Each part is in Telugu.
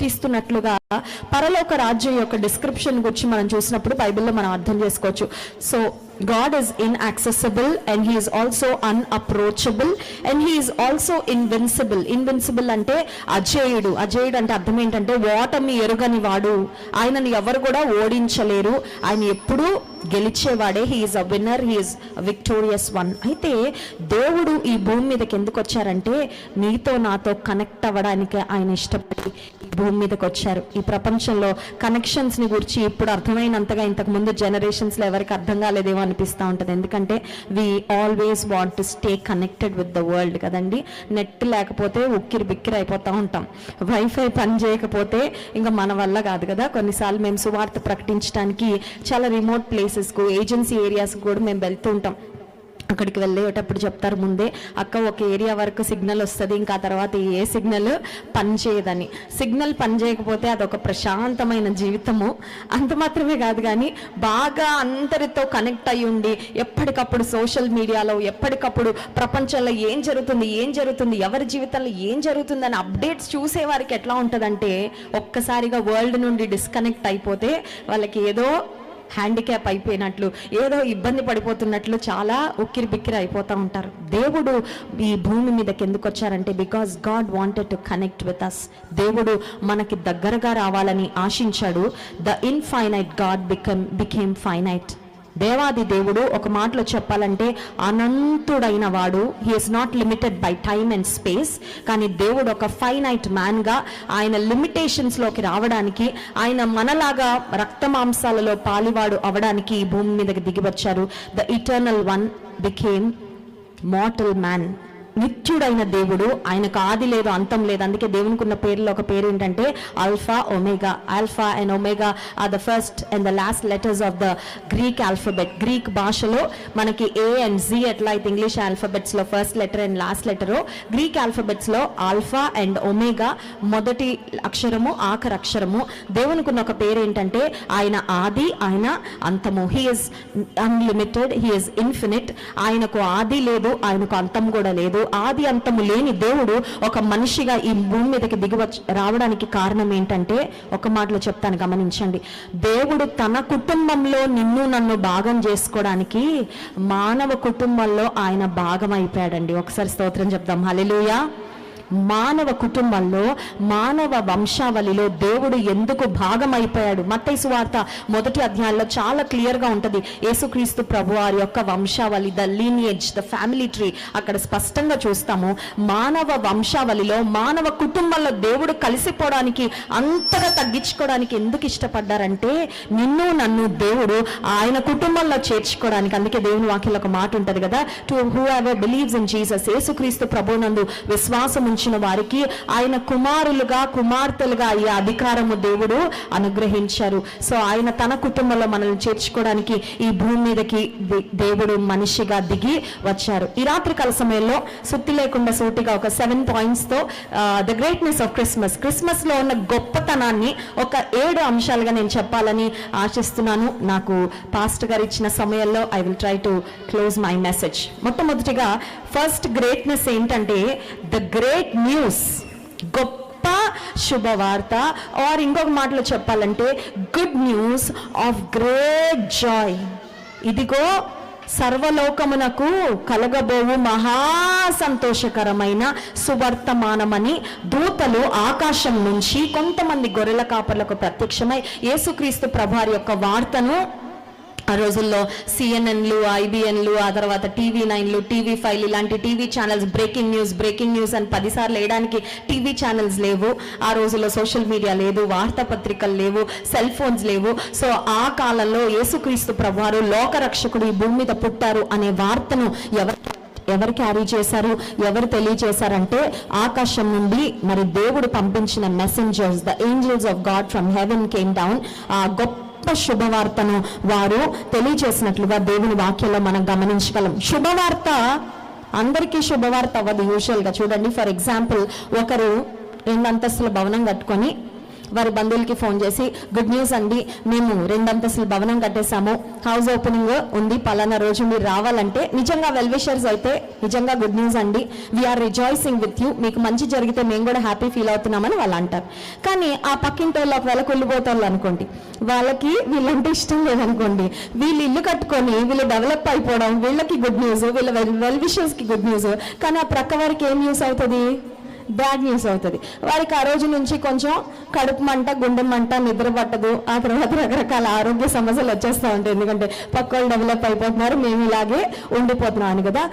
ఇస్తున్నట్లుగా పరలోక రాజ్యం యొక్క డిస్క్రిప్షన్ గురించి మనం చూసినప్పుడు బైబిల్లో మనం అర్థం చేసుకోవచ్చు. So God is inaccessible and he is also unapproachable and he is also invincible. Invincible అంటే అజేయుడు. అజేయుడు అంటే అర్థం ఏంటంటే ఓటమి ఎరుగని వాడు. ఆయనని ఎవరు కూడా ఓడించలేరు. ఆయన ఎప్పుడూ గెలిచేవాడే. He is a winner, he is victorious one. అయితే దేవుడు ఈ భూమి మీదకి ఎందుకు వచ్చారంటే నీతో నాతో కనెక్ట్ అవ్వడానికి ఆయన ఇష్టపడి భూమి మీదకి వచ్చారు. ఈ ప్రపంచంలో కనెక్షన్స్ ని గురించి ఇప్పుడు అర్థమైనంతగా ఇంతకు ముందు జనరేషన్స్ లో ఎవరికి అర్థం కాలేదేమో అనిపిస్తూ ఉంటుంది. ఎందుకంటే we always want to stay connected with the world కదండి. నెట్ లేకపోతే ఉక్కిరి బిక్కిరి అయిపోతూ ఉంటాం. వైఫై పని చేయకపోతే ఇంకా మన వల్ల కాదు కదా. కొన్నిసార్లు మేము సువార్త ప్రకటించడానికి చాలా రిమోట్ ప్లేసెస్కు, ఏజెన్సీ ఏరియాస్కి కూడా మేము వెళ్తూ ఉంటాం. అక్కడికి వెళ్ళేటప్పుడు చెప్తారు ముందే, అక్క ఒక ఏరియా వరకు సిగ్నల్ వస్తుంది, ఇంకా తర్వాత ఏ సిగ్నల్ పనిచేయదని. సిగ్నల్ పనిచేయకపోతే అదొక ప్రశాంతమైన జీవితము. అంత మాత్రమే కాదు కానీ బాగా అందరితో కనెక్ట్ అయ్యి ఉండి ఎప్పటికప్పుడు సోషల్ మీడియాలో ఎప్పటికప్పుడు ప్రపంచంలో ఏం జరుగుతుంది ఎవరి జీవితంలో ఏం జరుగుతుందని అప్డేట్స్ చూసే వారికి ఎట్లా ఉంటుందంటే ఒక్కసారిగా వరల్డ్ నుండి డిస్కనెక్ట్ అయిపోతే వాళ్ళకి ఏదో హ్యాండిక్యాప్ అయిపోయినట్లు, ఏదో ఇబ్బంది పడిపోతున్నట్లు చాలా ఉక్కిరి బిక్కిరి అయిపోతూ ఉంటారు. దేవుడు ఈ భూమి మీదకి ఎందుకు వచ్చారంటే because God wanted to connect with us. దేవుడు మనకి దగ్గరగా రావాలని ఆశించాడు. The infinite God became finite. దేవాది దేవుడు ఒక మాటలో చెప్పాలంటే అనంతుడైన వాడు. He is not limited by time and space. కానీ దేవుడు ఒక ఫైనైట్ మ్యాన్గా ఆయన లిమిటేషన్స్లోకి రావడానికి, ఆయన మనలాగా రక్తమాంసాలలో పాలివాడు అవడానికి ఈ భూమి మీదకి దిగి వచ్చారు. The eternal one became mortal man. నిత్యుడైన దేవుడు, ఆయనకు ఆది లేదు అంతం లేదు. అందుకే దేవునికి ఉన్న పేర్లో ఒక పేరు ఏంటంటే alpha omega. Alpha and omega are the first and the last letters of the Greek alphabet. Greek భాషలో మనకి ఏ అండ్ జీ ఎట్లా అయితే ఇంగ్లీష్ ఆల్ఫాబెట్స్ లో first letter and last letter, Greek alphabets లో ఆల్ఫా అండ్ ఒమేగా మొదటి అక్షరము ఆఖరి అక్షరము. దేవునికి ఉన్న ఒక పేరు ఏంటంటే ఆయన ఆది, ఆయన అంతము. He is unlimited, he is infinite. ఆయనకు ఆది లేదు, ఆయనకు అంతం కూడా లేదు. ఆది అంతము లేని దేవుడు ఒక మనిషిగా ఈ భూమి మీదకి రావడానికి కారణం ఏంటంటే ఒక మాటలో చెప్తాను, గమనించండి. దేవుడు తన కుటుంబంలో నిన్ను నన్ను భాగం చేసుకోవడానికి మానవ కుటుంబంలో ఆయన భాగం అయిపోయాడండి. ఒకసారి స్తోత్రం చెప్దాం, హల్లెలూయా. మానవ కుటుంబంలో, మానవ వంశావళిలో దేవుడు ఎందుకు భాగమైపోయాడు? మత్తయి సువార్త 1వ అధ్యాయంలో చాలా క్లియర్గా ఉంటుంది. యేసుక్రీస్తు ప్రభువారి యొక్క వంశావళి, the lineage, the family tree, అక్కడ స్పష్టంగా చూస్తాము. మానవ వంశావళిలో, మానవ కుటుంబంలో దేవుడు కలిసిపోవడానికి, అంతగా తగ్గించుకోవడానికి ఎందుకు ఇష్టపడ్డారంటే నిన్ను నన్ను దేవుడు ఆయన కుటుంబంలో చేర్చుకోవడానికి. అందుకే దేవుని వాక్యంలో ఒక మాట ఉంటుంది కదా, to who ever believes in Jesus, యేసుక్రీస్తు ప్రభునందు విశ్వాసం వారికి ఆయన కుమారులుగా కుమార్తెలుగా అయ్యే అధికారము దేవుడు అనుగ్రహించారు. సో ఆయన తన కుటుంబంలో మనల్ని చేర్చుకోవడానికి ఈ భూమి మీదకి దేవుడు మనిషిగా దిగి వచ్చారు. ఈ రాత్రి కాల సమయంలో సుత్తి లేకుండా సూటిగా ఒక 7 points తో the greatness of Christmas, Christmas లో ఉన్న గొప్పతనాన్ని ఒక 7 అంశాలుగా నేను చెప్పాలని ఆశిస్తున్నాను. నాకు పాస్టర్ గారు ఇచ్చిన సమయంలో I will try to close my message. మొట్టమొదటిగా ఫస్ట్ గ్రేట్నెస్ ఏంటంటే ద గ్రేట్ న్యూస్, గొప్ప శుభవార్త. ఆర్ ఇంకొక మాటలో చెప్పాలంటే good news of great Joy. ఇదిగో సర్వలోకమునకు కలగబోవు మహా సంతోషకరమైన సువర్తమానమని దూతలు ఆకాశం నుంచి కొంతమంది గొర్రెల కాపర్లకు ప్రత్యక్షమై యేసుక్రీస్తు ప్రభువారి యొక్క వార్తను, ఆ రోజుల్లో సిఎన్ఎన్లు, ఐబిఎన్లు, ఆ తర్వాత టీవీ9లు, టీవీ5 ఇలాంటి టీవీ ఛానల్స్ బ్రేకింగ్ న్యూస్ అని 10 సార్లు వేయడానికి టీవీ ఛానల్స్ లేవు. ఆ రోజుల్లో సోషల్ మీడియా లేదు, వార్తాపత్రికలు లేవు, సెల్ ఫోన్స్ లేవు. సో ఆ కాలంలో యేసుక్రీస్తు ప్రభువారు లోకరక్షకుడు ఈ భూమి మీద పుట్టారు అనే వార్తను ఎవరు క్యారీ చేశారు, ఎవరు తెలియజేశారంటే ఆకాశం నుండి మరి దేవుడు పంపించిన messengers, the angels of God from heaven came down. ఆ గొప్ప శుభవార్తను వారు తెలియజేసినట్లుగా దేవుని వాక్యంలో మనం గమనించగలం. శుభవార్త అందరికీ శుభవార్త అవ్వదు యూజువల్గా. చూడండి, ఫర్ ఎగ్జాంపుల్ ఒకరు 2 అంతస్తుల భవనం కట్టుకొని వారి బంధువులకి ఫోన్ చేసి, గుడ్ న్యూస్ అండి, మేము 2 అంతస్తుల భవనం కట్టేశాము, హౌస్ ఓపెనింగ్ ఉంది, పలానా రోజు మీరు రావాలంటే నిజంగా వెల్ విషర్స్ అయితే నిజంగా గుడ్ న్యూస్ అండి, వీఆర్ రిజాయిసింగ్ విత్ యూ, మీకు మంచి జరిగితే మేము కూడా హ్యాపీ ఫీల్ అవుతున్నామని వాళ్ళు అంటారు. కానీ ఆ పక్కింటి వాళ్ళు ఒకవేళ కుళ్ళిపోతారు అనుకోండి, వాళ్ళకి వీళ్ళంటే ఇష్టం లేదనుకోండి, వీళ్ళు ఇల్లు కట్టుకొని వీళ్ళు డెవలప్ అయిపోవడం వీళ్ళకి గుడ్ న్యూస్, వీళ్ళ వెల్ విషర్స్కి గుడ్ న్యూస్. కానీ ఆ ప్రక్క వారికి ఏం న్యూస్ అవుతుంది? బ్యాడ్ న్యూస్ అవుతుంది. వారికి ఆ రోజు నుంచి కొంచెం కడుపు మంట, గుండె మంట, నిద్ర పట్టదు, ఆ తర్వాత రకరకాల ఆరోగ్య సమస్యలు వచ్చేస్తూ ఉంటాయి. ఎందుకంటే పక్క వాళ్ళు డెవలప్ అయిపోతున్నారు, మేము ఇలాగే ఉండిపోతున్నాం అని కదా.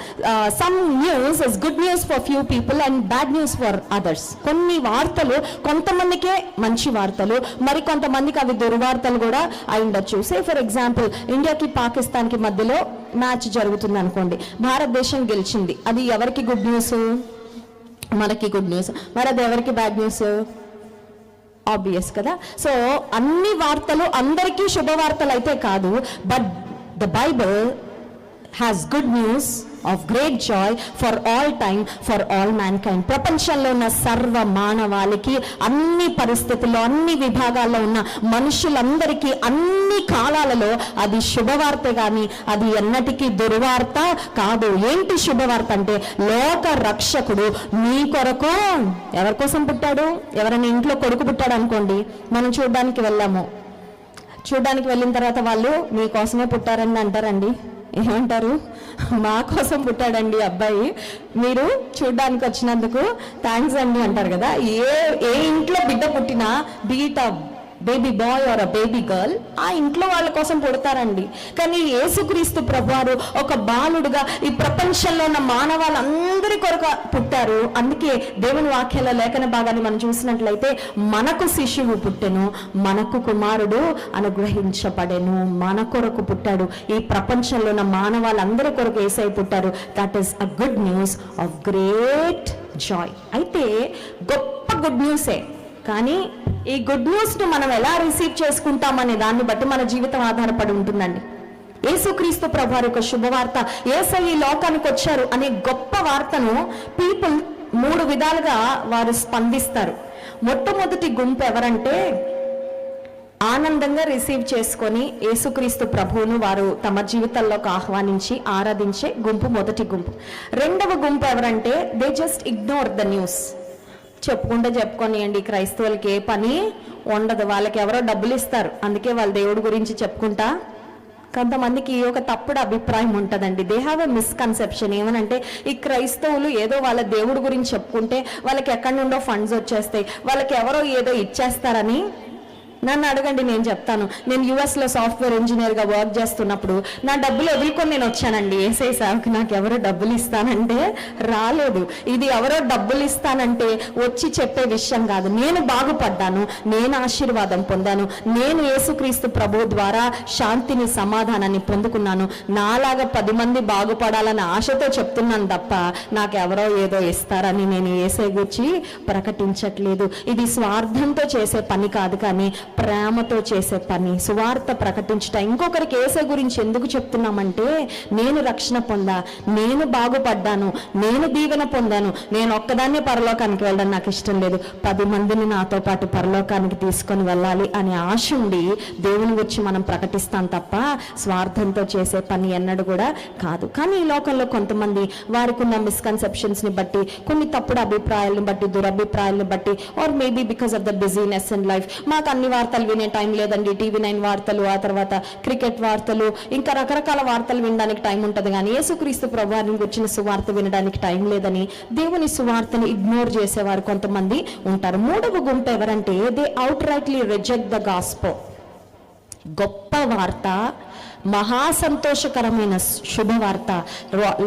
Some news is good news for few people and bad news for others. కొన్ని వార్తలు కొంతమందికే మంచి వార్తలు, మరి కొంతమందికి అవి దుర్వార్తలు కూడా అయి ఉండొచ్చు. సే ఫర్ ఎగ్జాంపుల్, ఇండియాకి పాకిస్తాన్కి మధ్యలో మ్యాచ్ జరుగుతుంది అనుకోండి, భారతదేశం గెలిచింది, అది ఎవరికి గుడ్ న్యూస్? మనకి గుడ్ న్యూస్. మరి అది ఎవరికి బ్యాడ్ న్యూస్? ఆబ్వియస్ కదా. సో అన్ని వార్తలు అందరికీ శుభవార్తలు అయితే కాదు, but the Bible has good news of great Joy for all time for all man kind. ప్రపంచంలో ఉన్న సర్వ మానవాళికి, అన్ని పరిస్థితుల్లో, అన్ని విభాగాల్లో ఉన్న మనుషులందరికీ, అన్ని కాలాలలో అది శుభవార్త కానీ అది ఎన్నటికీ దుర్వార్త కాదు. ఏంటి శుభవార్త అంటే, లోక రక్షకుడు నీ కొరకు ఎవరి కోసం పుట్టాడు? ఎవరైనా ఇంట్లో కొడుకు పుట్టాడు అనుకోండి, మనం చూడడానికి వెళ్ళాము, చూడడానికి వెళ్ళిన తర్వాత వాళ్ళు మీకోసమే పుట్టారని అంటారండి. ఏమంటారు? మా కోసం పుట్టాడండి అబ్బాయి, మీరు చూడ్డానికి వచ్చినందుకు థ్యాంక్స్ అండి అంటారు కదా. ఏ ఇంట్లో బిడ్డ పుట్టినా, be it baby boy or a baby girl, ఆ ఇంట్లో వాళ్ళ కోసం పుడతారండి. కానీ యేసుక్రీస్తు ప్రభువారు ఒక బాలుడుగా ఈ ప్రపంచంలో ఉన్న మానవాళ్ళందరి కొరకు పుట్టారు. అందుకే దేవుని వాక్యాల లేఖన భాగాన్ని మనం చూసినట్లయితే, మనకు శిశువు పుట్టెను, మనకు కుమారుడు అనుగ్రహించబడెను. మన కొరకు పుట్టాడు. ఈ ప్రపంచంలో ఉన్న మానవాళ్ళందరి కొరకు యేసయ్య పుట్టారు. That is a good news of great Joy. అయితే గొప్ప గుడ్ న్యూసే, కానీ ఈ గుడ్ న్యూస్ను మనం ఎలా రిసీవ్ చేసుకుంటామనే దాన్ని బట్టి మన జీవితం ఆధారపడి ఉంటుందండి. యేసుక్రీస్తు ప్రభువారి యొక్క శుభవార్త, యేసయ్య ఈ లోకానికి వచ్చారు అనే గొప్ప వార్తను పీపుల్ 3 విధాలుగా వారు స్పందిస్తారు. మొట్టమొదటి గుంపు ఎవరంటే, ఆనందంగా రిసీవ్ చేసుకొని యేసుక్రీస్తు ప్రభువును వారు తమ జీవితాల్లోకి ఆహ్వానించి ఆరాధించే గుంపు మొదటి గుంపు. రెండవ గుంపు ఎవరంటే, they just ignore the news. చెప్పుకోనియండి, క్రైస్తవులకి ఏ పని ఉండదు, వాళ్ళకి ఎవరో డబ్బులు ఇస్తారు, అందుకే వాళ్ళ దేవుడి గురించి చెప్పుకుంటా. కొంతమందికి ఒక తప్పుడు అభిప్రాయం ఉంటుందండి. They have a misconception. ఏమనంటే, ఈ క్రైస్తవులు ఏదో వాళ్ళ దేవుడి గురించి చెప్పుకుంటే వాళ్ళకి ఎక్కడి నుండో ఫండ్స్ వచ్చేస్తాయి, వాళ్ళకి ఎవరో ఏదో ఇచ్చేస్తారని. నన్ను అడగండి, నేను చెప్తాను. నేను యుఎస్లో సాఫ్ట్వేర్ ఇంజనీర్గా వర్క్ చేస్తున్నప్పుడు నా డబ్బులు వదులుకొని నేను వచ్చానండి యేసయ్య సేవకి. నాకు ఎవరో డబ్బులు ఇస్తానంటే రాలేదు. ఇది ఎవరో డబ్బులు ఇస్తానంటే వచ్చి చెప్పే విషయం కాదు. నేను బాగుపడ్డాను, నేను ఆశీర్వాదం పొందాను, నేను యేసుక్రీస్తు ప్రభు ద్వారా శాంతిని, సమాధానాన్ని పొందుకున్నాను. నాలాగా 10 మంది బాగుపడాలని ఆశతో చెప్తున్నాను తప్ప నాకెవరో ఏదో ఇస్తారని నేను యేసయ్య గురించి ప్రకటించట్లేదు. ఇది స్వార్థంతో చేసే పని కాదు, కానీ ప్రేమతో చేసే పని. సువార్త ప్రకటించుట. ఇంకొకరికి యేసయ్య గురించి ఎందుకు చెప్తున్నామంటే, నేను రక్షణ పొందా, నేను బాగుపడ్డాను, నేను దీవెన పొందాను, నేను ఒక్కదాన్నే పరలోకానికి వెళ్ళడం నాకు ఇష్టం లేదు, 10 మందిని నాతో పాటు పరలోకానికి తీసుకొని వెళ్ళాలి అనే ఆశ ఉండి దేవుని గురించి మనం ప్రకటిస్తాం తప్ప స్వార్థంతో చేసే పని ఎన్నడూ కూడా కాదు. కానీ ఈ లోకంలో కొంతమంది వారికి ఉన్న మిస్కన్సెప్షన్స్ని బట్టి, కొన్ని తప్పుడు అభిప్రాయాలను బట్టి, దురభిప్రాయాలను బట్టి, or maybe because of the business in life, మాకు అన్ని వార్తలు వినే టైం లేదండి, TV9 వార్తలు, ఆ తర్వాత క్రికెట్ వార్తలు, ఇంకా రకరకాల వార్తలు వినడానికి టైం ఉంటుంది, కానీ యేసుక్రీస్తు ప్రభువారిని గురించిన సువార్త వినడానికి టైం లేదని దేవుని సువార్తని ఇగ్నోర్ చేసేవారు కొంతమంది ఉంటారు. మూడవ గుంపు ఎవరంటే, they out rightly reject the gospel. గొప్ప వార్త, మహా సంతోషకరమైన శుభవార్త,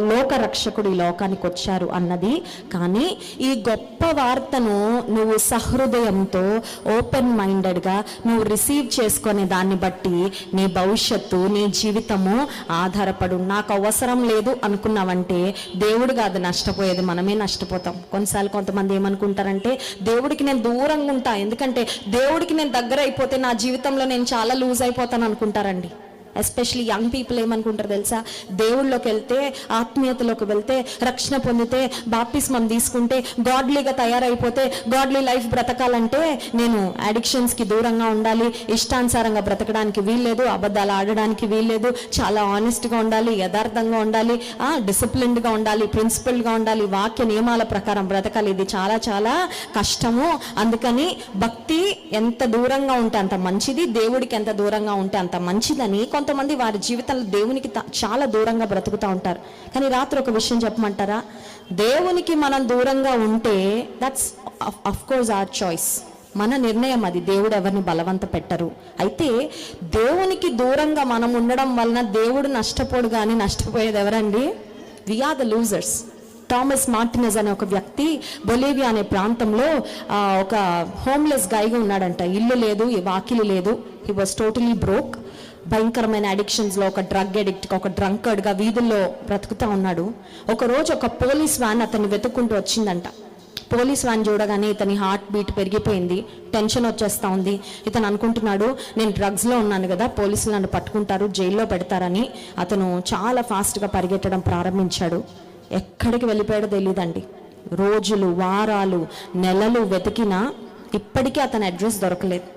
లోక రక్షకుడు ఈ లోకానికి వచ్చారు అన్నది. కానీ ఈ గొప్ప వార్తను నువ్వు సహృదయంతో, ఓపెన్ మైండెడ్గా నువ్వు రిసీవ్ చేసుకునే దాన్ని బట్టి నీ భవిష్యత్తు, నీ జీవితము ఆధారపడు. నాకు అవసరం లేదు అనుకున్నావంటే దేవుడు కాదు నష్టపోయేది, మనమే నష్టపోతాం. కొన్నిసార్లు కొంతమంది ఏమనుకుంటారంటే, దేవుడికి నేను దూరంగా ఉంటా, ఎందుకంటే దేవుడికి నేను దగ్గర అయిపోతే నా జీవితంలో నేను చాలా లూజ్ అయిపోతాను అనుకుంటారండి. ఎస్పెషలీ యంగ్ పీపుల్ ఏమనుకుంటారు తెలుసా, దేవుళ్ళలోకి వెళ్తే, ఆత్మీయతలోకి వెళ్తే, రక్షణ పొందితే, బాప్తిస్మం తీసుకుంటే, గాడ్లీగా తయారైపోతే, గాడ్లీ లైఫ్ బ్రతకాలంటే నేను అడిక్షన్స్కి దూరంగా ఉండాలి, ఇష్టానుసారంగా బ్రతకడానికి వీల్లేదు, అబద్ధాలు ఆడడానికి వీల్లేదు, చాలా ఆనెస్ట్గా ఉండాలి, యథార్థంగా ఉండాలి, డిసిప్లిన్డ్గా ఉండాలి, ప్రిన్సిపల్డ్గా ఉండాలి, వాక్య నియమాల ప్రకారం బ్రతకాలి. ఇది చాలా చాలా కష్టము. అందుకని భక్తి ఎంత దూరంగా ఉంటే అంత మంచిది, దేవుడికి ఎంత దూరంగా ఉంటే అంత మంచిదని కొంతమంది వారి జీవితంలో దేవునికి చాలా దూరంగా బ్రతుకుతూ ఉంటారు. కానీ రాత్రి ఒక విషయం చెప్పమంటారా, దేవునికి మనం దూరంగా ఉంటే that's of course our choice, మన నిర్ణయం అది. దేవుడు ఎవరిని బలవంత పెట్టరు. అయితే దేవునికి దూరంగా మనం ఉండడం వలన దేవుడు నష్టపోడు, కానీ నష్టపోయేది ఎవరండి? We are the losers. Thomas Martinez అనే ఒక వ్యక్తి బొలీవియా అనే ప్రాంతంలో ఒక హోమ్లెస్ గైగా ఉన్నాడంట. ఇల్లు లేదు, వాకిలి లేదు. He was totally broke. భయంకరమైన అడిక్షన్స్లో, ఒక డ్రగ్ అడిక్ట్, ఒక డ్రంకర్డ్గా వీధుల్లో బ్రతుకుతూ ఉన్నాడు. ఒకరోజు ఒక పోలీస్ వ్యాన్ అతన్ని వెతుక్కుంటూ వచ్చిందంట. పోలీస్ వ్యాన్ చూడగానే ఇతని హార్ట్ బీట్ పెరిగిపోయింది, టెన్షన్ వచ్చేస్తూ ఉంది. ఇతను అనుకుంటున్నాడు, నేను డ్రగ్స్లో ఉన్నాను కదా, పోలీసులు నన్ను పట్టుకుంటారు, జైల్లో పెడతారని అతను చాలా ఫాస్ట్గా పరిగెత్తడం ప్రారంభించాడు. ఎక్కడికి వెళ్ళిపోయాడో తెలియదండి. రోజులు, వారాలు, నెలలు వెతికినా ఇప్పటికీ అతని అడ్రస్ దొరకలేదు.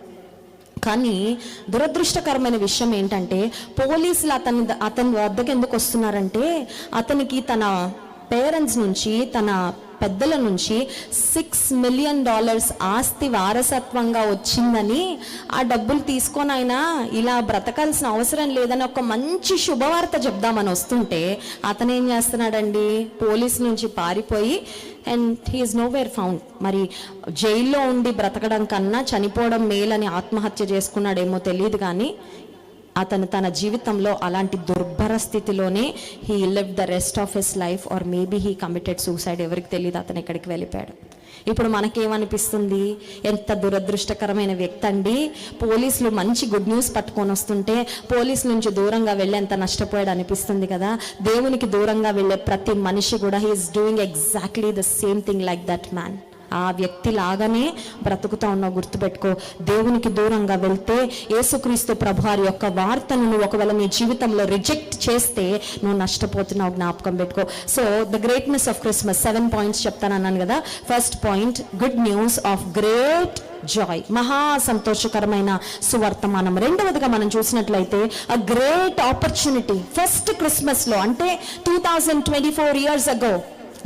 కానీ దురదృష్టకరమైన విషయం ఏంటంటే, పోలీసులు అతని వద్దకు ఎందుకు వస్తున్నారంటే, అతనికి తన పేరెంట్స్ నుంచి, తన పెద్దల నుంచి $6 million ఆస్తి వారసత్వంగా వచ్చిందని, ఆ డబ్బులు తీసుకొని ఆయన ఇలా బ్రతకాల్సిన అవసరం లేదని ఒక మంచి శుభవార్త చెప్దామని వస్తుంటే, అతను ఏం చేస్తున్నాడండి, పోలీసు నుంచి పారిపోయి and he is nowhere found. మరి జైల్లో ఉండి బ్రతకడం కన్నా చనిపోవడం మేలని ఆత్మహత్య చేసుకున్నాడేమో తెలియదు, కానీ అతను తన జీవితంలో అలాంటి దుర్భర స్థితిలోనే he lived the rest of his life, or maybe he committed suicide. ఎవరికి తెలియదు అతను ఎక్కడికి వెళ్ళిపోయాడు. ఇప్పుడు మనకేమనిపిస్తుంది, ఎంత దురదృష్టకరమైన వ్యక్తి అండి. పోలీసులు మంచి గుడ్ న్యూస్ పట్టుకొని వస్తుంటే పోలీసుల నుంచి దూరంగా వెళ్ళి ఎంత నష్టపోయాడు అనిపిస్తుంది కదా. దేవునికి దూరంగా వెళ్ళే ప్రతి మనిషి కూడా he is doing exactly the same thing like that man. ఆ వ్యక్తి లాగానే బ్రతుకుతా ఉన్నావు. గుర్తుపెట్టుకో, దేవునికి దూరంగా వెళ్తే, యేసుక్రీస్తు ప్రభువారి యొక్క వార్తను నువ్వు ఒకవేళ నీ జీవితంలో రిజెక్ట్ చేస్తే నువ్వు నష్టపోతున్నావు. జ్ఞాపకం పెట్టుకో. So the greatness of Christmas 7 points చెప్తాను అన్నాను కదా. First point, good news of great Joy, మహా సంతోషకరమైన సువర్తమానం. రెండవదిగా మనం చూసినట్లయితే a great opportunity. First Christmas లో, అంటే 2024 years ago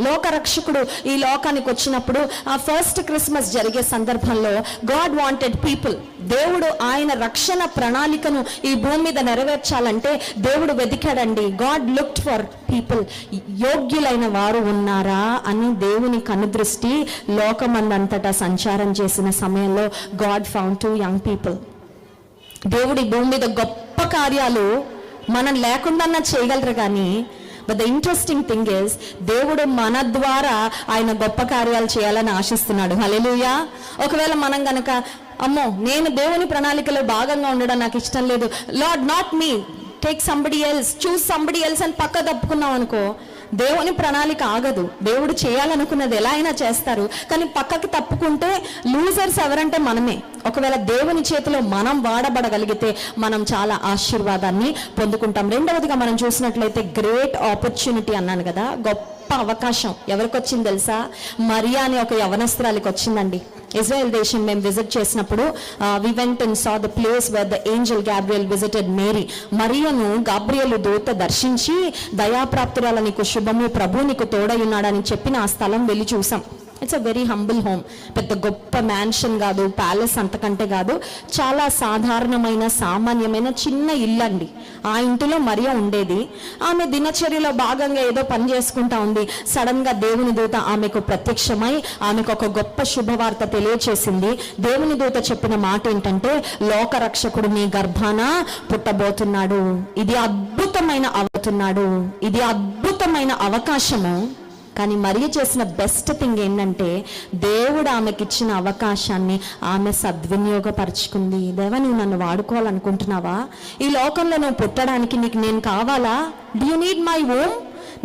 లోకరక్షకుడు ఈ లోకానికి వచ్చినప్పుడు, ఆ ఫస్ట్ క్రిస్మస్ జరిగే సందర్భంలో గాడ్ వాంటెడ్ పీపుల్, దేవుడు ఆయన రక్షణ ప్రణాళికను ఈ భూమి మీద నెరవేర్చాలంటే దేవుడు వెతికాడండి. God looked for people. యోగ్యులైన వారు ఉన్నారా అని దేవుని కనుదృష్టి లోకమందంతటా సంచారం చేసిన సమయంలో గాడ్ ఫౌండ్ 2 young people. దేవుడి భూమి మీద గొప్ప కార్యాలు మనం లేకుండా చేయగలరు, కానీ but the interesting thing is, దేవుడు మన ద్వారా ఆయన గొప్ప కార్యాలు చేయాలని ఆశిస్తున్నాడు. హల్లెలూయా. ఒకవేళ మనం గనక, అమ్మో నేను దేవుని ప్రణాళికలో భాగంగా ఉండడం నాకు ఇష్టం లేదు, lord not me, take somebody else, choose somebody else అని పక్క తప్పుకున్నాం అనుకో, దేవుని ప్రణాళిక ఆగదు. దేవుడు చేయాలనుకున్నది ఎలా అయినా చేస్తారు, కానీ పక్కకి తప్పుకుంటే లూజర్స్ ఎవరంటే మనమే. ఒకవేళ దేవుని చేతిలో మనం వాడబడగలిగితే మనం చాలా ఆశీర్వాదాన్ని పొందుకుంటాం. రెండవదిగా మనం చూసినట్లయితే గ్రేట్ ఆపర్చునిటీ అన్నాను కదా, గొప్ప అవకాశం ఎవరికి వచ్చింది తెలుసా? మరియా అనే ఒక యవనస్త్రాలకి వచ్చిందండి. ఇజ్రాయెల్ దేశం మేము విజిట్ చేసినప్పుడు we went and saw the place where the angel Gabriel visited Mary. మరియను గాబ్రియలు దూత దర్శించి, దయాప్రాప్తురాల నీకు శుభము, ప్రభు నీకు తోడై ఉన్నాడని చెప్పిన ఆ స్థలం వెళ్ళి చూసాం. It's a very humble home. పెద్ద గొప్ప మ్యాన్షన్ కాదు, ప్యాలెస్ అంతకంటే కాదు, చాలా సాధారణమైన సామాన్యమైన చిన్న ఇల్లు అండి. ఆ ఇంటిలో మరియ ఉండేది. ఆమె దినచర్యలో భాగంగా ఏదో పని చేసుకుంటా ఉంది. సడన్ గా దేవుని దూత ఆమెకు ప్రత్యక్షమై ఆమెకు ఒక గొప్ప శుభవార్త తెలియచేసింది. దేవుని దూత చెప్పిన మాట ఏంటంటే, లోకరక్షకుడు నీ గర్భాన పుట్టబోతున్నాడు. ఇది అద్భుతమైన అవకాశము. కానీ మరియ చేసిన బెస్ట్ థింగ్ ఏంటంటే, దేవుడు ఆమెకిచ్చిన అవకాశాన్ని ఆమె సద్వినియోగపరుచుకుంది. దేవా, నువ్వు నన్ను వాడుకోవాలనుకుంటున్నావా? ఈ లోకంలో నువ్వు పుట్టడానికి నీకు నేను కావాలా? Do you need my home?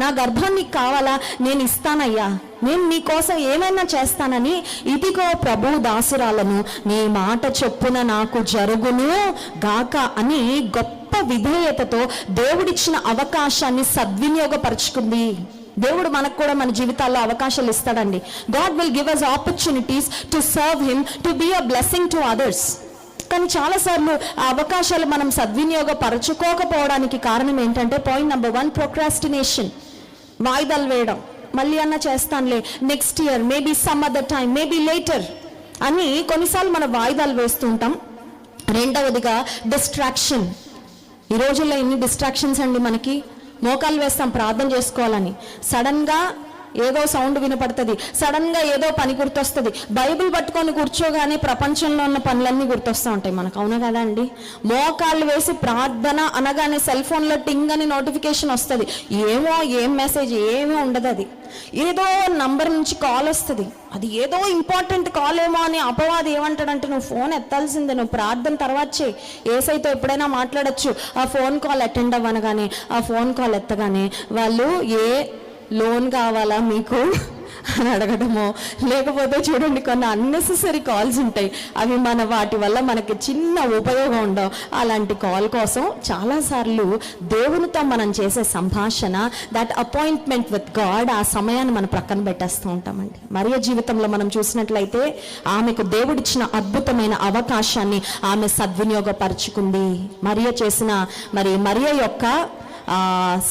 నా గర్భం నీకు కావాలా? నేను ఇస్తానయ్యా, నేను నీ కోసం ఏమైనా చేస్తానని, ఇదిగో ప్రభు దాసురాలను, నీ మాట చొప్పున నాకు జరుగును గాక అని గొప్ప విధేయతతో దేవుడిచ్చిన అవకాశాన్ని సద్వినియోగపరుచుకుంది. దేవుడు మనకు కూడా మన జీవితాల్లో అవకాశాలు ఇస్తాడండి. God will give us opportunities to serve him, to be a blessing to others. కానీ చాలాసార్లు ఆ అవకాశాలు మనం సద్వినియోగపరచుకోకపోవడానికి కారణం ఏంటంటే, పాయింట్ నెంబర్ 1, ప్రొక్రాస్టినేషన్, వాయిదాలు వేయడం. మళ్ళీ అన్న చేస్తానులే, next year, maybe some other time, maybe later అని కొన్నిసార్లు మనం వాయిదాలు వేస్తూ ఉంటాం. రెండవదిగా డిస్ట్రాక్షన్. ఈ రోజుల్లో ఎన్ని డిస్ట్రాక్షన్స్ అండి మనకి. మోకాలు వేస్తాం ప్రార్థన చేసుకోవాలని, సడన్గా ఏదో సౌండ్ వినపడుతుంది, సడన్గా ఏదో పని గుర్తొస్తుంది. బైబిల్ పట్టుకొని కూర్చోగానే ప్రపంచంలో ఉన్న పనులన్నీ గుర్తొస్తూ ఉంటాయి మనకు, అవునా కదా అండి. మోకాళ్ళు వేసి ప్రార్థన అనగానే సెల్ ఫోన్లో టింగ్ అని నోటిఫికేషన్ వస్తుంది. ఏం మెసేజ్ ఏమీ ఉండదు, అది ఏదో నంబర్ నుంచి కాల్ వస్తుంది, అది ఏదో ఇంపార్టెంట్ కాల్ ఏమో అని అపవాది ఏమంటాడంటే, నువ్వు ఫోన్ ఎత్తాల్సిందే, నువ్వు ప్రార్థన తర్వాత చేయి, ఏసైతో ఎప్పుడైనా మాట్లాడచ్చు. ఆ ఫోన్ కాల్ అటెండ్ అవ్వనగానే, ఆ ఫోన్ కాల్ ఎత్తగానే వాళ్ళు లోన్ కావాలా మీకు అని అడగడమో, లేకపోతే చూడండి కొన్ని అన్నెసెసరీ కాల్స్ ఉంటాయి, అవి వాటి వల్ల మనకి చిన్న ఉపయోగం ఉండవు. అలాంటి కాల్ కోసం చాలాసార్లు దేవునితో మనం చేసే సంభాషణ, దట్ అపాయింట్మెంట్ విత్ గాడ్, ఆ సమయాన్ని మనం ప్రక్కన పెట్టేస్తూ ఉంటామండి. మరియ జీవితంలో మనం చూసినట్లయితే ఆమెకు దేవుడిచ్చిన అద్భుతమైన అవకాశాన్ని ఆమె సద్వినియోగపరుచుకుంది. మరియ యొక్క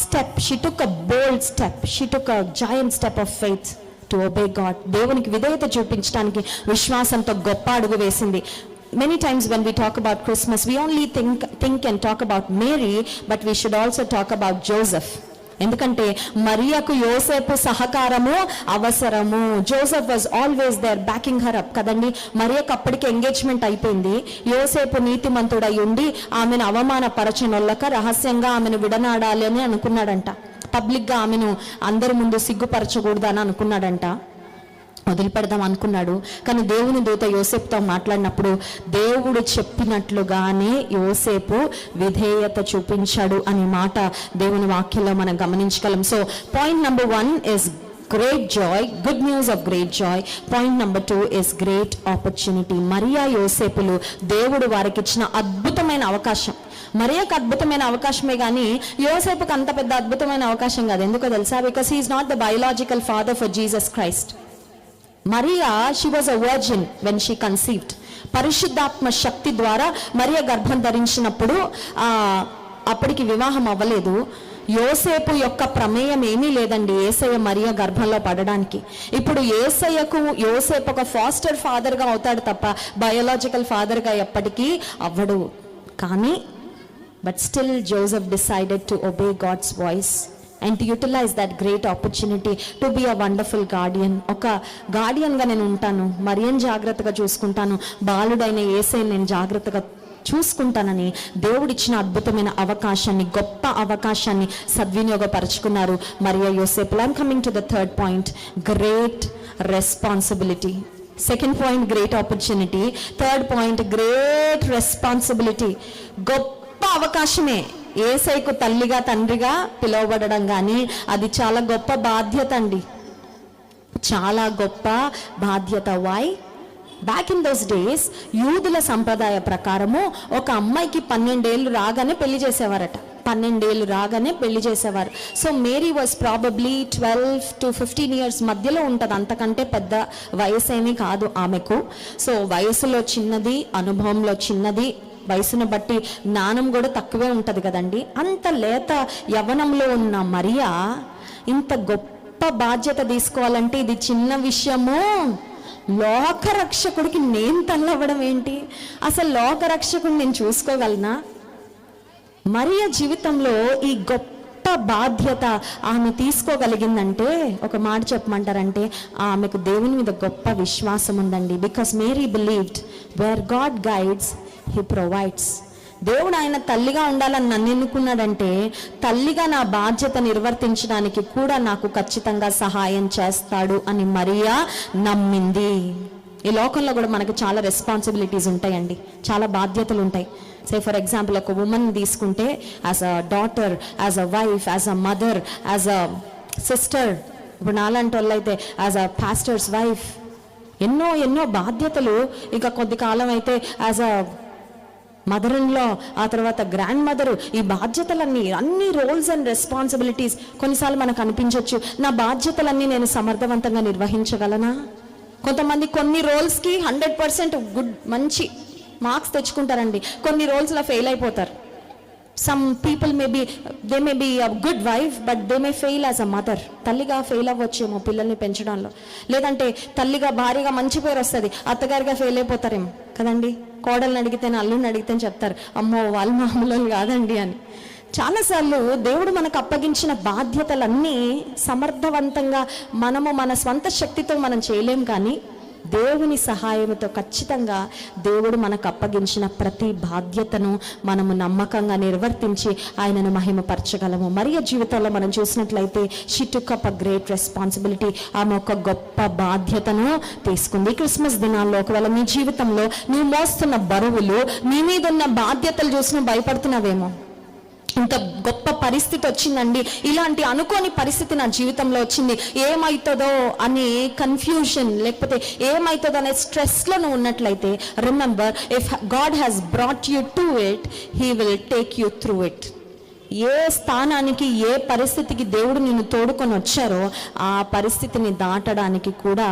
step, she took a bold step, she took a giant step of faith to obey God. దేవునికి విధేయత చూపించడానికి విశ్వాసంతో గొప్ప అడుగు వేసింది. Many times when we talk about Christmas, we only think and talk about Mary, but we should also talk about Joseph. ఎందుకంటే మరియకు యోసేపు సహకారము అవసరము. Joseph was always there backing her up కదండి. మరియకు అప్పటికి ఎంగేజ్మెంట్ అయిపోయింది. యోసేపు నీతిమంతుడై ఉండి ఆమెను అవమానపరచనొల్లక రహస్యంగా ఆమెను విడనాడాలి అని అనుకున్నాడంట. పబ్లిక్గా ఆమెను అందరి ముందు సిగ్గుపరచకూడదని అనుకున్నాడంట, వదిలిపెడదాం అనుకున్నాడు. కానీ దేవుని దూత యోసేపుతో మాట్లాడినప్పుడు దేవుడు చెప్పినట్లుగానే యోసేపు విధేయత చూపించాడు అనే మాట దేవుని వాక్యంలో మనం గమనించగలం. So point number 1 is great joy, good news of great joy. Point number 2 is great opportunity. Mariya యోసేపులు దేవుడు వారికి ఇచ్చిన అద్భుతమైన అవకాశం. మరియకు అద్భుతమైన అవకాశమే కానీ యోసేపుకు అంత పెద్ద అద్భుతమైన అవకాశం కాదు. ఎందుకో తెలుసా? Because he is not the biological father for Jesus Christ. Mariya, she was a virgin when she conceived. పరిశుద్ధాత్మ శక్తి ద్వారా మరియ గర్భం ధరించినప్పుడు అప్పటికి వివాహం అవ్వలేదు. యోసేపు యొక్క ప్రమేయం ఏమీ లేదండి యేసయ్య మరియ గర్భంలో పడడానికి. ఇప్పుడు యోసేపు ఒక ఫాస్టర్ ఫాదర్గా అవుతాడు తప్ప బయోలాజికల్ ఫాదర్గా ఎప్పటికీ అవ్వడు. కానీ but still Joseph decided to obey God's voice and to utilize that great opportunity to be a wonderful guardian. ఒక గార్డియన్గా నేను ఉంటాను, మరియని జాగ్రత్తగా చూసుకుంటాను, బాలుడైన యేసయ్యని నేను జాగ్రత్తగా చూసుకుంటానని దేవుడిచ్చిన అద్భుతమైన అవకాశాన్ని, గొప్ప అవకాశాన్ని సద్వినియోగపరుచుకున్నారు మరియ యోసేపులు. I'm coming to the third point, great responsibility. Second point great opportunity, third point great responsibility. గొప్ప అవకాశమే యేసయ్యకు తల్లిగా తండ్రిగా పిలువబడడం, కానీ అది చాలా గొప్ప బాధ్యత అండి, చాలా గొప్ప బాధ్యత. Why? Back in those days యూదుల సంప్రదాయ ప్రకారము ఒక అమ్మాయికి 12 ఏళ్ళు రాగానే పెళ్లి చేసేవారట. 12 ఏళ్ళు రాగానే పెళ్లి చేసేవారు. So Mary was probably 12 to 15 years మధ్యలో ఉంటుంది, అంతకంటే పెద్ద వయసు ఏమీ కాదు ఆమెకు. సో వయసులో చిన్నది, అనుభవంలో చిన్నది, వయసును బట్టి జ్ఞానం కూడా తక్కువే ఉంటుంది కదండి. అంత లేత యవ్వనంలో ఉన్న మరియా ఇంత గొప్ప బాధ్యత తీసుకోవాలంటే ఇది చిన్న విషయము. లోకరక్షకుడికి నేను తల్లవ్వడం ఏంటి? అసలు లోకరక్షకుడిని నేను చూసుకోగలనా? మరియ జీవితంలో ఈ గొప్ప బాధ్యత ఆమె తీసుకోగలిగిందంటే ఒక మాట చెప్పమంటారంటే ఆమెకు దేవుని మీద గొప్ప విశ్వాసం ఉందండి. Because Mary believed where God guides he provides. దేవుడు ఆయన తల్లిగా ఉండాలని నన్ను ఎన్నుకున్నాడంటే తల్లిగా నా బాధ్యత నిర్వర్తించడానికి కూడా నాకు ఖచ్చితంగా సహాయం చేస్తాడు అని మరియా నమ్మింది. ఈ లోకంలో కూడా మనకు చాలా రెస్పాన్సిబిలిటీస్ ఉంటాయండి, చాలా బాధ్యతలు ఉంటాయి. సే ఫర్ ఎగ్జాంపుల్ ఒక ఉమెన్ తీసుకుంటే as a daughter, as a wife, as a mother, as a sister, ఇప్పుడు నాలాంటి వాళ్ళు అయితే యాజ్ అ పాస్టర్స్ వైఫ్, ఎన్నో బాధ్యతలు. ఇక కొద్ది కాలం అయితే as a mother in law, ఆ తర్వాత గ్రాండ్ మదరు, ఈ బాధ్యతలన్నీ, అన్ని రోల్స్ అండ్ రెస్పాన్సిబిలిటీస్. కొన్నిసార్లు మనకు అనిపించవచ్చు, నా బాధ్యతలన్నీ నేను సమర్థవంతంగా నిర్వహించగలనా? కొంతమంది కొన్ని రోల్స్కి 100% గుడ్ మంచి మార్క్స్ తెచ్చుకుంటారండి, కొన్ని రోల్స్లో ఫెయిల్ అయిపోతారు. Some people they may be a good wife but they may fail as a mother. తల్లిగా ఫెయిల్ అవ్వచ్చేమో పిల్లల్ని పెంచడంలో, లేదంటే తల్లిగా భార్యగా మంచి పేరు వస్తుంది, అత్తగారిగా ఫెయిల్ అయిపోతారేమో కదండి. కోడల్ని అడిగితే, అల్లుని అడిగితే చెప్తారు, అమ్మో వాళ్ళు మామూలు కాదండి అని. చాలాసార్లు దేవుడు మనకు అప్పగించిన బాధ్యతలన్నీ సమర్థవంతంగా మనము మన స్వంత శక్తితో మనం చేయలేం, కానీ దేవుని సహాయంతో ఖచ్చితంగా దేవుడు మనకు అప్పగించిన ప్రతి బాధ్యతను మనము నమ్మకంగా నిర్వర్తించి ఆయనను మహిమపరచగలము. మరియ జీవితంలో మనం చూసినట్లయితే she took up a great responsibility. ఆమె ఒక గొప్ప బాధ్యతను తీసుకుంది. క్రిస్మస్ దినాల్లో ఒకవేళ మీ జీవితంలో నువ్వు మోస్తున్న బరువులు, నీ మీద ఉన్న బాధ్యతలు చూసి నువ్వు భయపడుతున్నావేమో. ఇంత గొప్ప పరిస్థితి వచ్చిందండి, ఇలాంటి అనుకోని పరిస్థితి నా జీవితంలో వచ్చింది, ఏమవుతుందో అనే కన్ఫ్యూజన్, లేకపోతే ఏమవుతుందో అనే స్ట్రెస్లో నువ్వు ఉన్నట్లయితే, remember, if God has brought you to it, he will take you through it. ఏ స్థానానికి, ఏ పరిస్థితికి దేవుడు నిన్ను తోడుకొని వచ్చారో ఆ పరిస్థితిని దాటడానికి కూడా,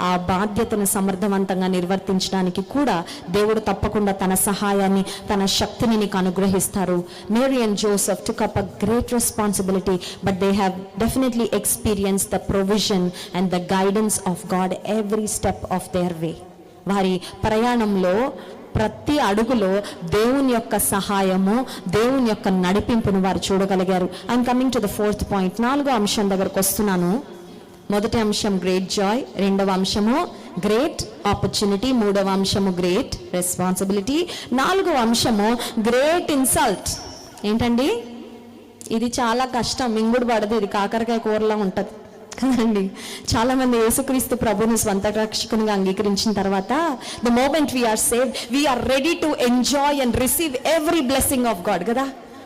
ఆ బాధ్యతను సమర్థవంతంగా నిర్వర్తించడానికి కూడా దేవుడు తప్పకుండా తన సహాయాన్ని, తన శక్తిని నీకు అనుగ్రహిస్తారు. Mary and Joseph took up a great responsibility, but they have definitely experienced the provision and the guidance of God every step of their way. వారి ప్రయాణంలో ప్రతి అడుగులో దేవుని యొక్క సహాయము, దేవుని యొక్క నడిపింపును వారు చూడగలిగారు. I'm coming to the 4th point. 4వ అంశం దగ్గరకు వస్తున్నాను. మొదటి అంశం గ్రేట్ జాయ్, రెండవ అంశము గ్రేట్ ఆపర్చునిటీ, మూడవ అంశము గ్రేట్ రెస్పాన్సిబిలిటీ, నాలుగవ అంశము గ్రేట్ ఇన్సల్ట్. ఏంటండి ఇది? చాలా కష్టం, మింగుడు పడదు, ఇది కాకరకాయ కూరలా ఉంటుంది కదండి. చాలా మంది యేసుక్రీస్తు ప్రభుని స్వంత రక్షకునిగా అంగీకరించిన తర్వాత, the moment we are saved, we are ready to enjoy and receive every blessing of God కదా.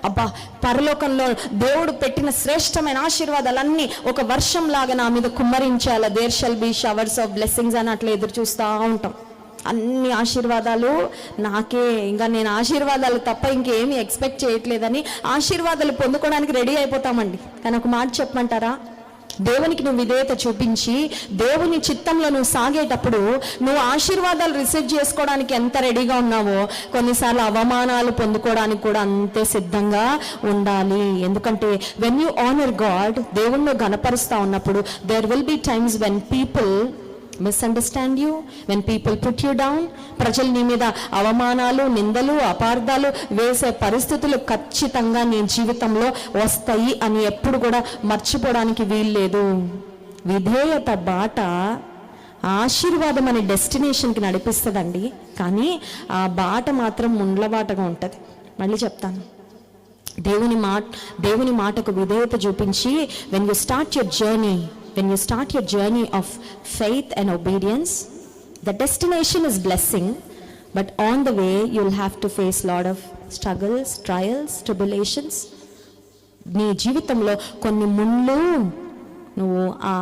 అబ్బా, పరలోకంలో దేవుడు పెట్టిన శ్రేష్టమైన ఆశీర్వాదాలన్నీ ఒక వర్షం లాగా నా మీద కుమ్మరించాల, there shall be showers of blessings అని అట్లా ఎదురు చూస్తూ ఉంటాం. అన్ని ఆశీర్వాదాలు నాకే, ఇంకా నేను ఆశీర్వాదాలు తప్ప ఇంకేమీ ఎక్స్పెక్ట్ చేయట్లేదని ఆశీర్వాదాలు పొందుకోవడానికి రెడీ అయిపోతామండి. కానీ ఒక మాట చెప్పమంటారా? దేవునికి నువ్వు విధేయత చూపించి దేవుని చిత్తంలో నువ్వు సాగేటప్పుడు నువ్వు ఆశీర్వాదాలు రిసీవ్ చేసుకోవడానికి ఎంత రెడీగా ఉన్నావో, కొన్నిసార్లు అవమానాలు పొందుకోవడానికి కూడా అంతే సిద్ధంగా ఉండాలి. ఎందుకంటే వెన్ యూ ఆనర్ గాడ్, దేవుణ్ణి గణపరుస్తా ఉన్నప్పుడు, there will be times when people misunderstand you, when people put you down. ప్రజలు నీ మీద అవమానాలు, నిందలు, అపార్థాలు వేసే పరిస్థితులు ఖచ్చితంగా నీ జీవితంలో వస్తాయి అని ఎప్పుడు కూడా మర్చిపోవడానికి వీల్లేదు. విధేయత బాట ఆశీర్వాదం అనే డెస్టినేషన్కి నడిపిస్తుందండి, కానీ ఆ బాట మాత్రం ముండ్ల బాటగా ఉంటుంది. మళ్ళీ చెప్తాను, దేవుని మాటకు విధేయత చూపించి when you start your journey of faith and obedience, the destination is blessing, but on the way you'll have to face lot of struggles, trials, tribulations. నీ జీవితంలో కొన్ని ముళ్ళు, నువ్వు ఆ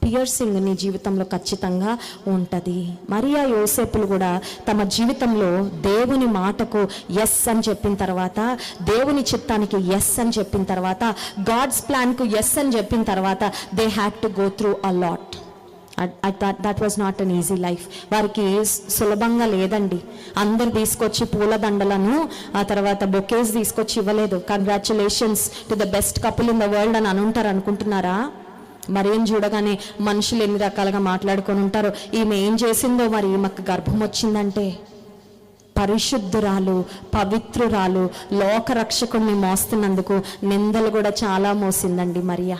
పియర్సింగ్ నీ జీవితంలో ఖచ్చితంగా ఉంటుంది. మరియా యోసేపులు కూడా తమ జీవితంలో దేవుని మాటకు ఎస్ అని చెప్పిన తర్వాత, దేవుని చిత్తానికి ఎస్ అని చెప్పిన తర్వాత, గాడ్స్ ప్లాన్కు ఎస్ అని చెప్పిన తర్వాత, they had to go through a lot. That was not an easy life. వారికి సులభంగా లేదండి. అందరు తీసుకొచ్చి పూలదండలను, ఆ తర్వాత బొకేస్ తీసుకొచ్చి ఇవ్వలేదు. Congratulations to the best couple in the world అని అనుంటారు అనుకుంటున్నారా? మరేం చూడగానే మనుషులు ఎన్ని రకాలుగా మాట్లాడుకొని ఉంటారో. ఈమె ఏం చేసిందో మరి, ఈమెకు గర్భం వచ్చిందంటే పరిశుద్ధురాలు, పవిత్రురాలు, లోకరక్షకుడిని మోస్తున్నందుకు నిందలు కూడా చాలా మోసిందండి మరియా.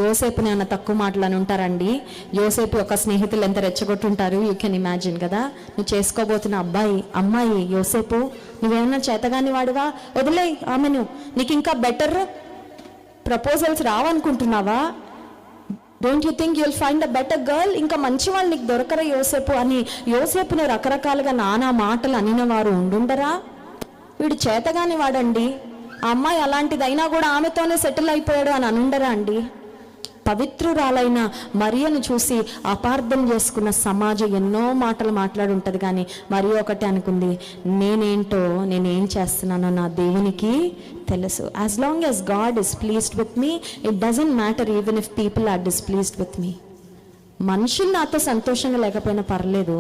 యోసేపుని అన్న తక్కువ మాటలు అని ఉంటారండి. యోసేపు యొక్క స్నేహితులు ఎంత రెచ్చగొట్టుంటారు, యూ కెన్ ఇమాజిన్ కదా. నువ్వు చేసుకోబోతున్న అమ్మాయి యోసేపు, నువ్వేమన్నా చేతగాని వాడివా? వదిలే ఆమెను, నీకు ఇంకా బెటర్ ప్రపోజల్స్ రావనుకుంటున్నావా? Don't you think you'll find a better girl? ఇంకా మంచి వాళ్ళు నీకు దొరకరా యోసేపు అని యోసేపుని రకరకాలుగా నానా మాటలు అనిన వారు ఉండుండరా? వీడు చేతగాని వాడండి, ఆ అమ్మాయి అలాంటిదైనా కూడా ఆమెతోనే సెటిల్ అయిపోయాడు అని అనుండరా అండి? పవిత్రురాలైన మరియను చూసి అపార్థం చేసుకున్న సమాజం ఎన్నో మాటలు మాట్లాడుంటుంది, కానీ మరి ఒకటి అనుకుంది, నేనేం చేస్తున్నానో నా దేవునికి తెలుసు. As long as God is pleased with me, it doesn't matter even if people are displeased with me. మనుషులు నాతో సంతోషంగా లేకపోయినా పర్లేదు,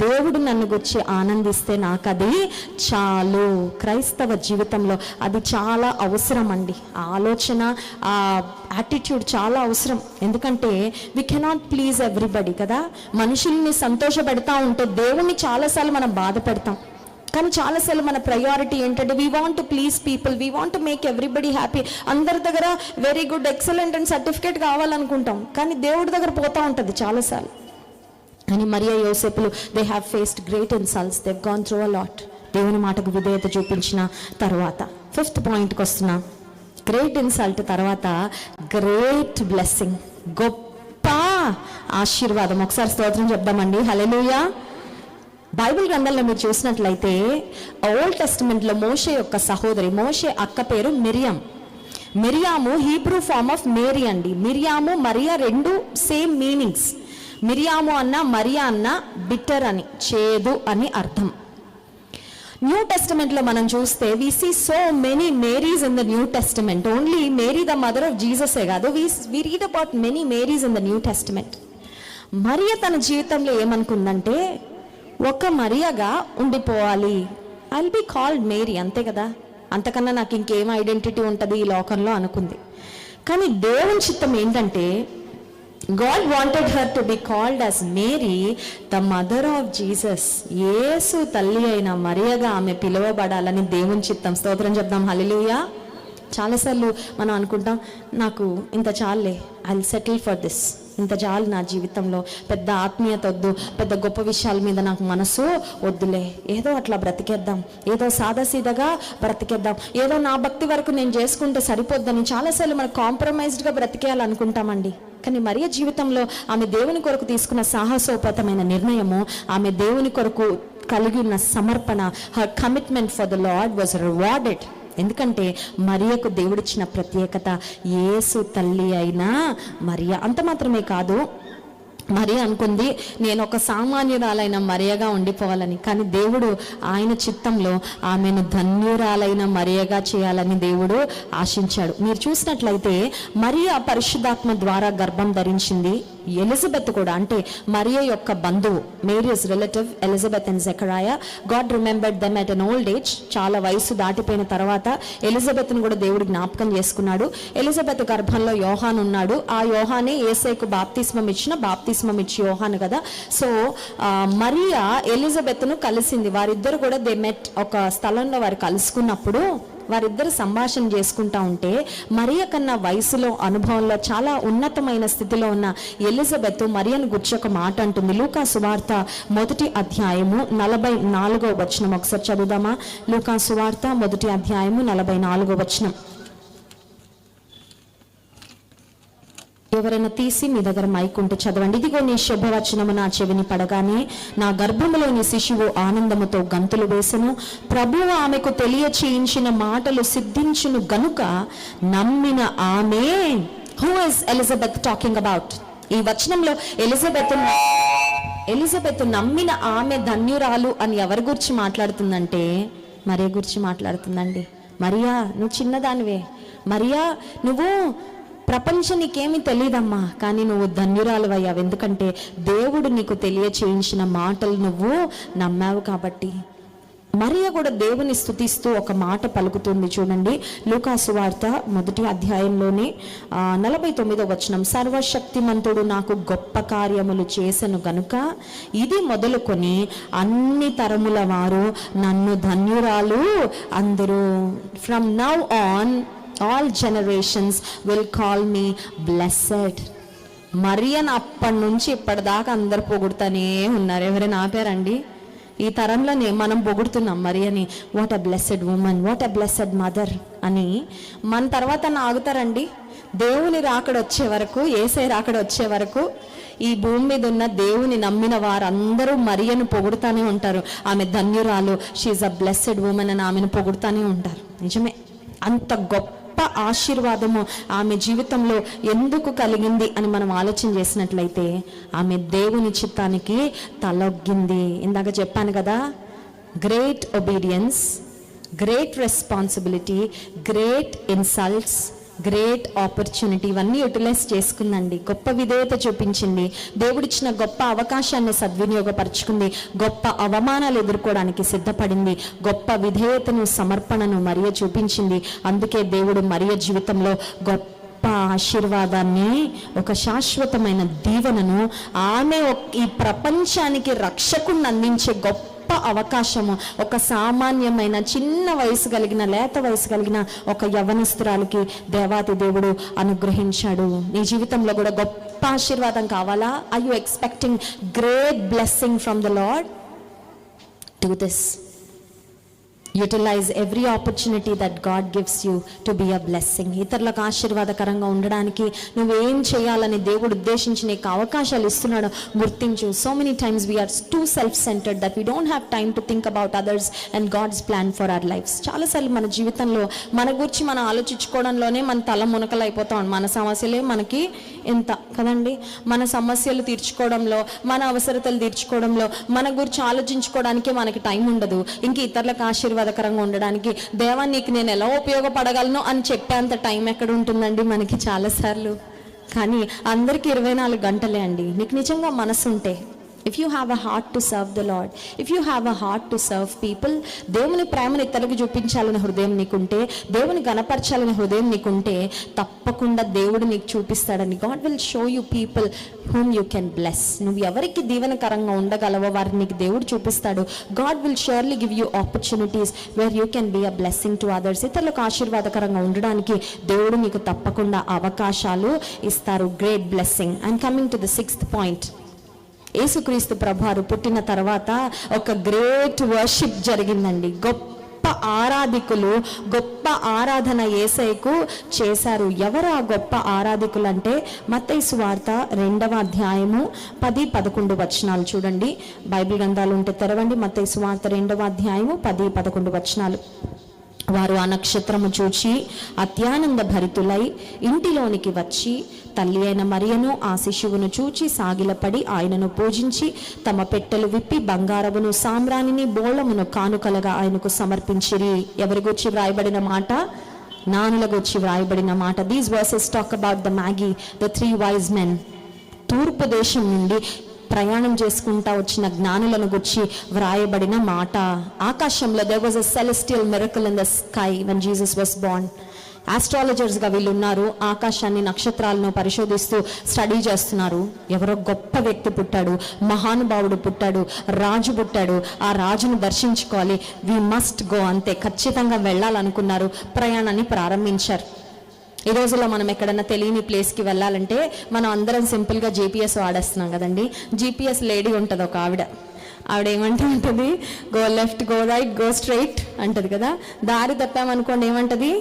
దేవుడు నన్ను గురించి ఆనందిస్తే నాకు అది చాలు. క్రైస్తవ జీవితంలో అది చాలా అవసరం అండి. ఆ ఆలోచన, ఆ యాటిట్యూడ్ చాలా అవసరం. ఎందుకంటే వి కెనాట్ ప్లీజ్ ఎవ్రీబడి కదా. మనుషుల్ని సంతోష పెడతా ఉంటే దేవుణ్ణి చాలాసార్లు మనం బాధ పెడతాం. కానీ చాలాసార్లు మన ప్రయారిటీ ఏంటంటే we want to please people, we want to make everybody happy. అందరి దగ్గర very good, excellent and certificate కావాలనుకుంటాం, కానీ దేవుడి దగ్గర పోతూ ఉంటుంది చాలాసార్లు. కానీ మరియా యోసేపులు they have faced great insults, they have gone through a lot. దేవుని మాటకు విధేయత చూపించిన తర్వాత 5th పాయింట్కి వస్తున్నా. గ్రేట్ ఇన్సల్ట్ తర్వాత గ్రేట్ బ్లెస్సింగ్, గొప్ప ఆశీర్వాదం. ఒకసారి స్తోత్రం చెప్దామండి, హల్లెలూయా. బైబిల్ గ్రంథంలో మీరు చూసినట్లయితే ఓల్డ్ టెస్టిమెంట్లో మోషే యొక్క సహోదరి, మోషే అక్క పేరు మిరియాం. మిరియాము హీబ్రూ ఫార్మ్ ఆఫ్ మేరీ అండి. మిరియాము మరియా రెండు సేమ్ మీనింగ్స్. మిరియాము అన్న మరియా అన్న బిటర్ అని, చేదు అని అర్థం. న్యూ టెస్టిమెంట్లో మనం చూస్తే we see so many Marys in the New Testament. Only Mary the mother of జీససే కాదు, we read about many Marys in the New Testament. Mariya తన జీవితంలో ఏమనుకుందంటే ఒక మరియగా ఉండిపోవాలి, I will be called Mary, అంతే కదా, అంతకన్నా నాకు ఇంకేం ఐడెంటిటీ ఉంటుంది ఈ లోకంలో అనుకుంది. కానీ దేవుని చిత్తం ఏంటంటే God wanted her to be called as Mary the mother of Jesus. Yesu తల్లి అయిన మరియగా ఆమె పిలువబడాలని దేవుని చిత్తం. స్తోత్రం చెప్దాం, హల్లెలూయా. చాలాసార్లు మనం అనుకుంటాం, నాకు ఇంత చాలులే, I will settle for this, ఇంత చాలు నా జీవితంలో, పెద్ద ఆత్మీయత వద్దు, పెద్ద గొప్ప విషయాల మీద నాకు మనసు వద్దులే, ఏదో అట్లా బ్రతికేద్దాం, ఏదో సాదాసీదగా బ్రతికేద్దాం, ఏదో నా భక్తి వరకు నేను చేసుకుంటే సరిపోద్దని చాలాసార్లు మనం కాంప్రమైజ్డ్గా బ్రతికేయాలనుకుంటామండి. కానీ మరియ జీవితంలో ఆమె దేవుని కొరకు తీసుకున్న సాహసోపేతమైన నిర్ణయము, ఆమె దేవుని కొరకు కలిగి ఉన్న సమర్పణ, her commitment for the lord was rewarded. ఎందుకంటే మరియకు దేవుడిచ్చిన ప్రత్యేకత యేసు తల్లి అయినా మరియ. అంత మాత్రమే కాదు, మరియ అనుకుంది నేను ఒక సామాన్యురాలైన మరియగా ఉండిపోవాలని, కానీ దేవుడు ఆయన చిత్తంలో ఆమెను ధన్యురాలైన మరియగా చేయాలని దేవుడు ఆశించాడు. మీరు చూసినట్లయితే మరియ పరిశుద్ధాత్మ ద్వారా గర్భం ధరించింది. ఎలిజబెత్ కూడా, అంటే మరియ యొక్క బంధువు, Mary's relative Elizabeth and Zechariah, God remembered them at an old age. చాలా వయసు దాటిపోయిన తర్వాత ఎలిజబెత్ను కూడా దేవుడు జ్ఞాపకం చేసుకున్నాడు. ఎలిజబెత్ గర్భంలో యోహాన్ ఉన్నాడు. ఆ యోహానే యేసయ్యకు బాప్తిస్మం ఇచ్చి యోహాను కదా. సో మరియా ఎలిజబెత్ను కలిసింది. వారిద్దరు కూడా దే మెట్, ఒక స్థలంలో వారు కలుసుకున్నప్పుడు వారిద్దరు సంభాషణ చేసుకుంటా ఉంటే మరియ కన్నా వయసులో, అనుభవంలో చాలా ఉన్నతమైన స్థితిలో ఉన్న ఎలిజబెత్ మరియను గురించి ఒక మాట అంటుంది. లూకా సువార్త 1వ అధ్యాయము 44వ వచనం ఒకసారి చదువుదామా. లూకా సువార్త 1వ అధ్యాయము 44వ వచనం. ఎవరైనా తీసి మీ దగ్గర మైక్ ఉంటే చదవండి. ఇదిగో నీ శుభవచనము నా చెవిని పడగానే నా గర్భములోని శిశువు ఆనందముతో గంతులు వేసెను. ప్రభువు ఆమెకు తెలియచేయించిన మాటలు సిద్ధించును గనుక నమ్మిన ఆమె. Who is Elizabeth talking about? ఈ వచనంలో ఎలిజబెత్ నమ్మిన ఆమె ధన్యురాలు అని ఎవరి గురించి మాట్లాడుతుందంటే మరియ గురించి మాట్లాడుతుందండి. మరియా నువ్వు చిన్నదానివే, మరియా నువ్వు ప్రపంచం నీకేమీ తెలియదమ్మా, కానీ నువ్వు ధన్యురాలువయ్యావు. ఎందుకంటే దేవుడు నీకు తెలియచేయించిన మాటలు నువ్వు నమ్మావు కాబట్టి. మరియ కూడా దేవుని స్తుతిస్తూ ఒక మాట పలుకుతుంది. చూడండి, లూకా సువార్త 1వ అధ్యాయంలోనే 49వ వచనం. సర్వశక్తిమంతుడు నాకు గొప్ప కార్యములు చేసెను గనుక ఇది మొదలుకొని అన్ని తరముల వారు నన్ను ధన్యురాలు అందరూ. From now on all generations will call me blessed. మరియను అప్పటి నుంచి ఇప్పటిదాకా అందరు పొగుడుతూనే ఉన్నారు. ఎవరైనా ఆపారండి? ఈ తరంలో మనం పొగుడుతున్నాం మరియని, what a blessed woman, what a blessed mother అని. మన తర్వాత ఆగుతారండి? దేవుని రాకడ వచ్చే వరకు, యేసయ్య రాకడ వచ్చే వరకు ఈ భూమి మీద ఉన్న దేవుని నమ్మిన వారందరూ మరియను పొగుడుతూనే ఉంటారు. ఆమె ధన్యురాలు, షీఈ్ అ బ్లెస్సెడ్ ఉమెన్ అని ఆమెను పొగుడుతూనే ఉంటారు. నిజమే, అంత గొప్ప ఆశీర్వాదము ఆమె జీవితంలో ఎందుకు కలిగింది అని మనం ఆలోచన చేసినట్లయితే, ఆమె దేవుని చిత్తానికి తలొగ్గింది. ఇందాక చెప్పాను కదా, great obedience, great responsibility, great insults, great opportunity, ఇవన్నీ యూటిలైజ్ చేసుకుందండి. గొప్ప విధేయత చూపించింది, దేవుడిచ్చిన గొప్ప అవకాశాన్ని సద్వినియోగపరుచుకుంది, గొప్ప అవమానాలు ఎదుర్కోవడానికి సిద్ధపడింది, గొప్ప విధేయతను సమర్పణను మరియ చూపించింది. అందుకే దేవుడు మరియ జీవితంలో గొప్ప ఆశీర్వాదాన్ని, ఒక శాశ్వతమైన దీవెనను, ఆమె ఈ ప్రపంచానికి రక్షకుని అందించే గొప్ప అవకాశము, ఒక సామాన్యమైన చిన్న వయసు కలిగిన, లేత వయసు కలిగిన ఒక యవ్వనస్తురాలికి దేవాతి దేవుడు అనుగ్రహించాడు. నీ జీవితంలో కూడా గొప్ప ఆశీర్వాదం కావాలా? Are you expecting great blessing from the Lord? Do this. Utilize every opportunity that God gives you to be a blessing. ఇతరులకు ఆశీర్వాదకరంగా ఉండడానికి నువ్వేం చేయాలని దేవుడు ఉద్దేశించి నీకు అవకాశాలు ఇస్తున్నాడు గుర్తించు. So many times we are too self centred that we don't have time to think about others and God's plan for our lives. చాలాసార్లు మన జీవితంలో మన గురించి మనం ఆలోచించుకోవడంలోనే మన తల మునకలైపోతాం. మన సమస్యలే మనకి ఎంత కదండి, మన సమస్యలు తీర్చుకోవడంలో, మన అవసరతలు తీర్చుకోవడంలో, మన గురించి ఆలోచించుకోవడానికి మనకి టైం ఉండదు. ఇంక ఇతరులకు ఆశీర్వాదకరంగా ఉండడానికి, దేవా నీకు నేను ఎలా ఉపయోగపడగలను అని చెప్పేంత టైం ఎక్కడ ఉంటుందండి మనకి చాలాసార్లు. కానీ అందరికీ 24 గంటలే అండి. నీకు నిజంగా మనసు ఉంటే, if you have a heart to serve the lord, if you have a heart to serve people, దేవుని ప్రేమను ఇతరులకు చూపించాలని హృదయం నీకుంటే, దేవుని గణపరచాలని హృదయం నీకుంటే, తప్పకుండా దేవుడు నీకు చూపిస్తాడని. God will show you people whom you can bless. నువ్వు ఎవరికి దీవెనకరంగా ఉండగలవో వారిని నీకు దేవుడు చూపిస్తాడు. God will surely give you opportunities where you can be a blessing to others. ఇతరులకు ఆశీర్వాదకరంగా ఉండడానికి దేవుడు నీకు తప్పకుండా అవకాశాలు ఇస్తారు. Great blessing. And coming to the 6th point, యేసుక్రీస్తు ప్రభువారు పుట్టిన తర్వాత ఒక గ్రేట్ వర్షిప్ జరిగిందండి. గొప్ప ఆరాధికులు, గొప్ప ఆరాధన యేసయ్యకు చేశారు. ఎవరు ఆ గొప్ప ఆరాధికులు అంటే, మత్తయి సువార్త 2వ అధ్యాయము 10-11 వచనాలు చూడండి. బైబిల్ గ్రంథాలు ఉంటే తెరవండి. మత్తయి సువార్త 2వ అధ్యాయము 10-11 వచనాలు. వారు ఆ నక్షత్రము చూచి అత్యానంద భరితులై ఇంటిలోనికి వచ్చి తల్లి అయిన మరియను ఆ శిశువును చూచి సాగిలపడి ఆయనను పూజించి తమ పెట్టెలు విప్పి బంగారమును సామ్రాణిని బోళమును కానుకలుగా ఆయనకు సమర్పించిరి. ఎవరి గురించి వ్రాయబడిన మాట? నానుల గురించి వ్రాయబడిన మాట. These versus talk about the Maggi, the 3 wise men. తూర్పు దేశం నుండి ప్రయాణం చేసుకుంటా వచ్చిన జ్ఞానులను గురించి వ్రాయబడిన మాట. ఆకాశంలో there was a celestial miracle in the sky when Jesus was born. ఆస్ట్రాలజర్స్గా వీళ్ళు ఉన్నారు. ఆకాశాన్ని, నక్షత్రాలను పరిశోధిస్తూ స్టడీ చేస్తున్నారు. ఎవరో గొప్ప వ్యక్తి పుట్టాడు, మహానుభావుడు పుట్టాడు, రాజు పుట్టాడు. ఆ రాజును దర్శించుకోవాలి, వి మస్ట్ గో, అంతే, ఖచ్చితంగా వెళ్ళాలనుకున్నారు. ప్రయాణాన్ని ప్రారంభించారు. ఈ రోజుల్లో మనం ఎక్కడన్నా తెలియని ప్లేస్కి వెళ్ళాలంటే మనం అందరం సింపుల్గా GPS వాడేస్తున్నాం కదండి. GPS లేడీ ఉంటుంది, ఒక ఆవిడ ఏమంటూ ఉంటుంది, go left, go right, go straight అంటది కదా. దారి తప్పామనుకోండి ఏమంటది,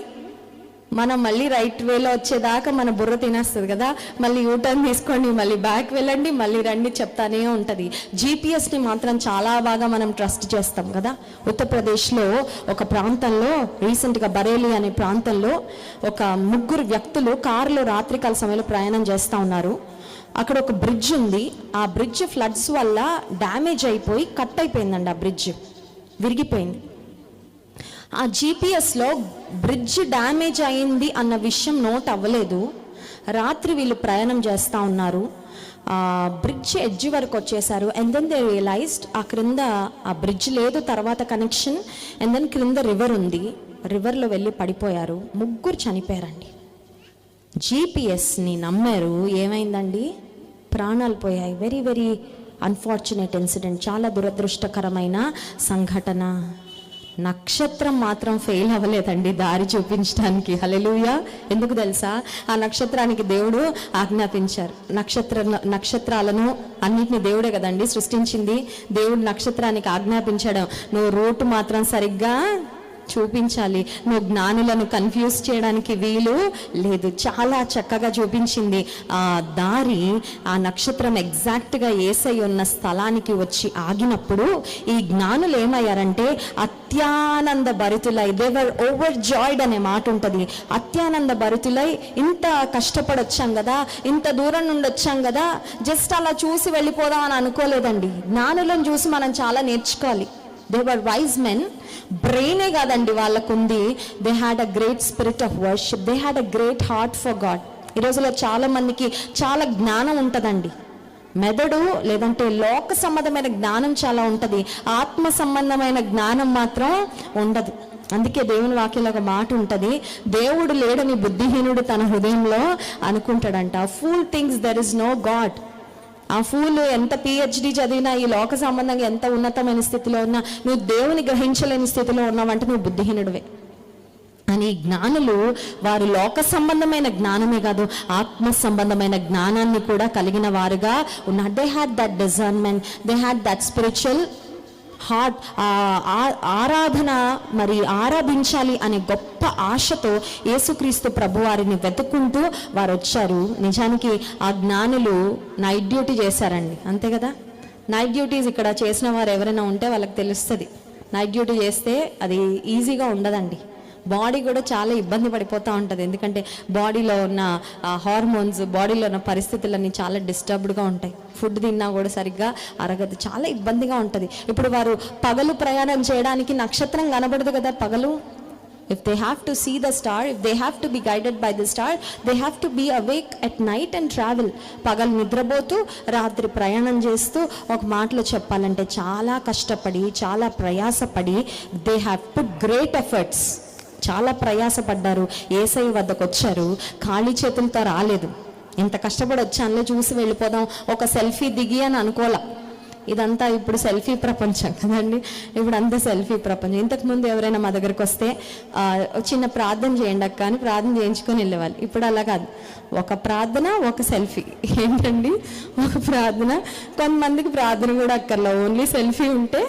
మనం మళ్ళీ రైట్ వేలో వచ్చేదాకా మన బుర్ర తినేస్తుంది కదా. మళ్ళీ యూటర్న్ తీసుకోండి, మళ్ళీ బ్యాక్ వెళ్ళండి, మళ్ళీ రండి చెప్తానే ఉంటుంది. GPSని మాత్రం చాలా బాగా మనం ట్రస్ట్ చేస్తాం కదా. ఉత్తరప్రదేశ్లో ఒక ప్రాంతంలో, రీసెంట్గా బరేలీ అనే ప్రాంతంలో ఒక 3 వ్యక్తులు కారులో రాత్రికాల సమయంలో ప్రయాణం చేస్తూ ఉన్నారు. అక్కడ ఒక బ్రిడ్జ్ ఉంది. ఆ బ్రిడ్జ్ ఫ్లడ్స్ వల్ల డ్యామేజ్ అయిపోయి కట్ అయిపోయిందండి. ఆ బ్రిడ్జ్ విరిగిపోయింది. ఆ GPSలో బ్రిడ్జ్ డ్యామేజ్ అయింది అన్న విషయం నోట్ అవ్వలేదు. రాత్రి వీళ్ళు ప్రయాణం చేస్తూ ఉన్నారు. బ్రిడ్జ్ ఎడ్జ్ వరకు వచ్చేసారు. అండ్ దెన్ దే రియలైజ్డ్ ఆ క్రింద ఆ బ్రిడ్జ్ లేదు, తర్వాత కనెక్షన్, అండ్ దెన్ క్రింద రివర్ ఉంది. రివర్లో వెళ్ళి పడిపోయారు. 3 చనిపోయారండి. GPSని నమ్మారు. ఏమైందండి? ప్రాణాలు పోయాయి. Very very unfortunate incident. చాలా దురదృష్టకరమైన సంఘటన. నక్షత్రం మాత్రం ఫెయిల్ అవ్వలేదండి దారి చూపించడానికి. హల్లెలూయా. ఎందుకు తెలుసా? ఆ నక్షత్రానికి దేవుడు ఆజ్ఞాపించారు. నక్షత్రాలను అన్నిటిని దేవుడే కదండి సృష్టించింది. దేవుడు నక్షత్రానికి ఆజ్ఞాపించడం, నువ్వు రూట్ మాత్రం సరిగ్గా చూపించాలి. నువ్వు జ్ఞానులను కన్ఫ్యూజ్ చేయడానికి వీలు లేదు. చాలా చక్కగా చూపించింది ఆ దారి. ఆ నక్షత్రం ఎగ్జాక్ట్గా యేసయ్య ఉన్న స్థలానికి వచ్చి ఆగినప్పుడు ఈ జ్ఞానులు ఏమయ్యారంటే అత్యానంద భరితులై, దేవర్ ఓవర్ జాయిడ్ అనే మాట ఉంటుంది. అత్యానంద భరితులై, ఇంత కష్టపడొచ్చాం కదా, ఇంత దూరం నుండి వచ్చాం కదా, జస్ట్ అలా చూసి వెళ్ళిపోదాం అని అనుకోలేదండి. జ్ఞానులను చూసి మనం చాలా నేర్చుకోవాలి. They were wise men. బ్రెయినే కాదండి వాళ్ళకుంది, they had a great spirit of worship, they had a great heart for God. ఈ రోజులో చాలా మందికి చాలా జ్ఞానం ఉంటుందండి, మెదడు లేదంటే లోక సంబంధమైన జ్ఞానం చాలా ఉంటుంది, ఆత్మ సంబంధమైన జ్ఞానం మాత్రం ఉండదు. అందుకే దేవుని వాక్యంలో ఒక మాట ఉంటుంది, దేవుడు లేడని బుద్ధిహీనుడు తన హృదయంలో అనుకుంటాడంట. Fool thinks there is no God. ఆ ఫూల్ ఎంత పిహెచ్డి చదివినా, ఈ లోక సంబంధంగా ఎంత ఉన్నతమైన స్థితిలో ఉన్నా, నువ్వు దేవుని గ్రహించలేని స్థితిలో ఉన్నావంటే నువ్వు బుద్ధిహీనుడివే అని. జ్ఞానులు వారు లోక సంబంధమైన జ్ఞానమే కాదు, ఆత్మ సంబంధమైన జ్ఞానాన్ని కూడా కలిగిన వారుగా ఉన్నారు. They had that discernment, they had that spiritual heart. ఆరాధన మరి ఆరాధించాలి అనే గొప్ప ఆశతో యేసుక్రీస్తు ప్రభువారిని వెతుక్కుంటూ వారు వచ్చారు. నిజానికి ఆ జ్ఞానులు నైట్ డ్యూటీ చేశారండి, అంతే కదా. నైట్ డ్యూటీస్ ఇక్కడ చేసిన వారు ఎవరైనా ఉంటే వాళ్ళకి తెలుస్తుంది. నైట్ డ్యూటీ చేస్తే అది ఈజీగా ఉండదండి. బాడీ కూడా చాలా ఇబ్బంది పడిపోతూ ఉంటుంది. ఎందుకంటే బాడీలో ఉన్న హార్మోన్స్, బాడీలో ఉన్న పరిస్థితులన్నీ చాలా డిస్టర్బ్డ్గా ఉంటాయి. ఫుడ్ తిన్నా కూడా సరిగ్గా అరగదు, చాలా ఇబ్బందిగా ఉంటుంది. ఇప్పుడు వారు పగలు ప్రయాణం చేయడానికి నక్షత్రం కనబడదు కదా పగలు. If they have to see the star, if they have to be guided by the star, they have to be awake at night and travel. పగలు నిద్రపోతూ రాత్రి ప్రయాణం చేస్తూ, ఒక మాటలో చెప్పాలంటే చాలా కష్టపడి, చాలా ప్రయాసపడి, they have put great efforts. చాలా ప్రయాసపడ్డారు. యేసయ్య వద్దకు వచ్చారు, ఖాళీ చేతులతో రాలేదు. ఇంత కష్టపడి వచ్చానులే చూసి వెళ్ళిపోదాం, ఒక సెల్ఫీ దిగి అని అనుకోలే. ఇదంతా ఇప్పుడు సెల్ఫీ ప్రపంచం కదండి, ఇప్పుడు అంతా సెల్ఫీ ప్రపంచం. ఇంతకుముందు ఎవరైనా మా దగ్గరికి వస్తే చిన్న ప్రార్థన చేయండి అక్క అని ప్రార్థన చేయించుకొని వెళ్ళేవాళ్ళు. ఇప్పుడు అలా కాదు, ఒక ప్రార్థన ఒక సెల్ఫీ. ఏంటండి, ఒక ప్రార్థన, కొంతమందికి ప్రార్థన కూడా అక్కర్లా, ఓన్లీ సెల్ఫీ ఉంటే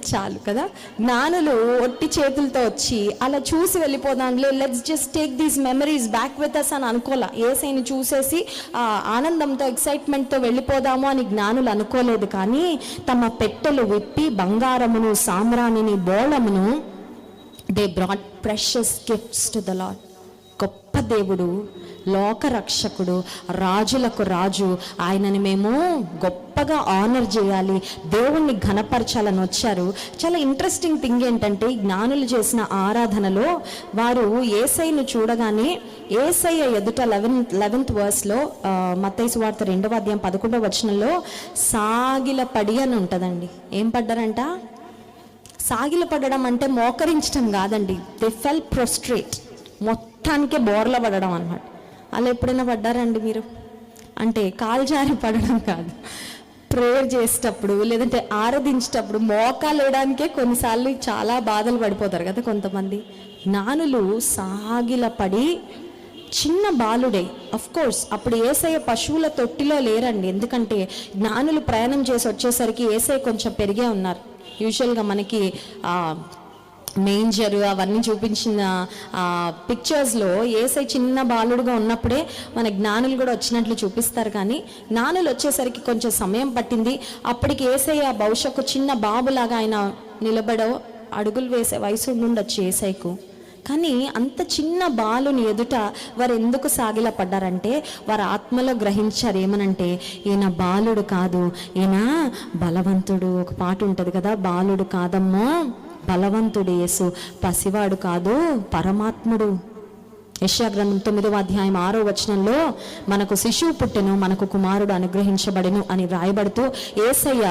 చాలు కదా. జ్ఞానులు ఒట్టి చేతులతో వచ్చి అలా చూసి వెళ్ళిపోదాంలే, let's just take these memories back with us అని అనుకోలే. యేసయ్యని చూసేసి ఆనందంతో, ఎక్సైట్మెంట్తో వెళ్ళిపోదాము అని జ్ఞానులు అనుకోలేదు. కానీ తమ పెట్టెలు విప్పి బంగారమును, సామ్రాణిని, బోళమును, they brought precious gifts to the Lord. గొప్ప దేవుడు, లోకరక్షకుడు, రాజులకు రాజు, ఆయనని మేము గొప్పగా ఆనర్ చేయాలి, దేవుణ్ణి ఘనపరచాలని వచ్చారు. చాలా ఇంట్రెస్టింగ్ థింగ్ ఏంటంటే, జ్ఞానులు చేసిన ఆరాధనలో వారు యేసయ్యను చూడగానే, యేసయ్య ఎదుట 11th వర్స్లో, మత్తయి సువార్త 2వ అధ్యాయం 11వ వచనంలో సాగిల పడి అని ఉంటుందండి. ఏం పడ్డారంట? సాగిల పడడం అంటే మోకరించడం కాదండి, దే ఫెల్ ప్రొస్ట్రేట్, మొత్తానికే బోర్ల పడడం అన్నమాట. అలా ఎప్పుడైనా పడ్డారండి మీరు? అంటే కాల్జారి పడడం కాదు, ప్రేయర్ చేసేటప్పుడు లేదంటే ఆరాధించేటప్పుడు మోకాలు వేయడానికే కొన్నిసార్లు చాలా బాధలు పడిపోతారు కదా కొంతమంది. జ్ఞానులు సాగిల పడి, చిన్న బాలుడే, అఫ్ కోర్స్ అప్పుడు యేసయ్య పశువుల తొట్టిలో లేరండి. ఎందుకంటే జ్ఞానులు ప్రయాణం చేసి వచ్చేసరికి యేసయ్య కొంచెం పెరిగే ఉన్నారు. యూజువల్గా మనకి మేంజరు అవన్నీ చూపించిన పిక్చర్స్లో యేసయ్య చిన్న బాలుడుగా ఉన్నప్పుడే మన జ్ఞానులు కూడా వచ్చినట్లు చూపిస్తారు. కానీ జ్ఞానులు వచ్చేసరికి కొంచెం సమయం పట్టింది. అప్పటికి యేసయ్య బహుశా ఒక చిన్న బాబులాగా ఆయన నిలబడో అడుగులు వేసే వయసు ఉండొచ్చు యేసయ్యకు. కానీ అంత చిన్న బాలుని ఎదుట వారు ఎందుకు సాగిల పడ్డారంటే, వారు ఆత్మలో గ్రహించారు ఏమనంటే, ఈయన బాలుడు కాదు, ఈయన బలవంతుడు. ఒక పాట ఉంటుంది కదా, బాలుడు కాదమ్మో బలవంతుడు యేసు, పసివాడు కాదు పరమాత్ముడు. యెషయా గ్రంథం 9వ అధ్యాయం 6వ వచనంలో మనకు శిశువు పుట్టెను, మనకు కుమారుడు అనుగ్రహించబడెను అని రాయబడుతూ యేసయ్య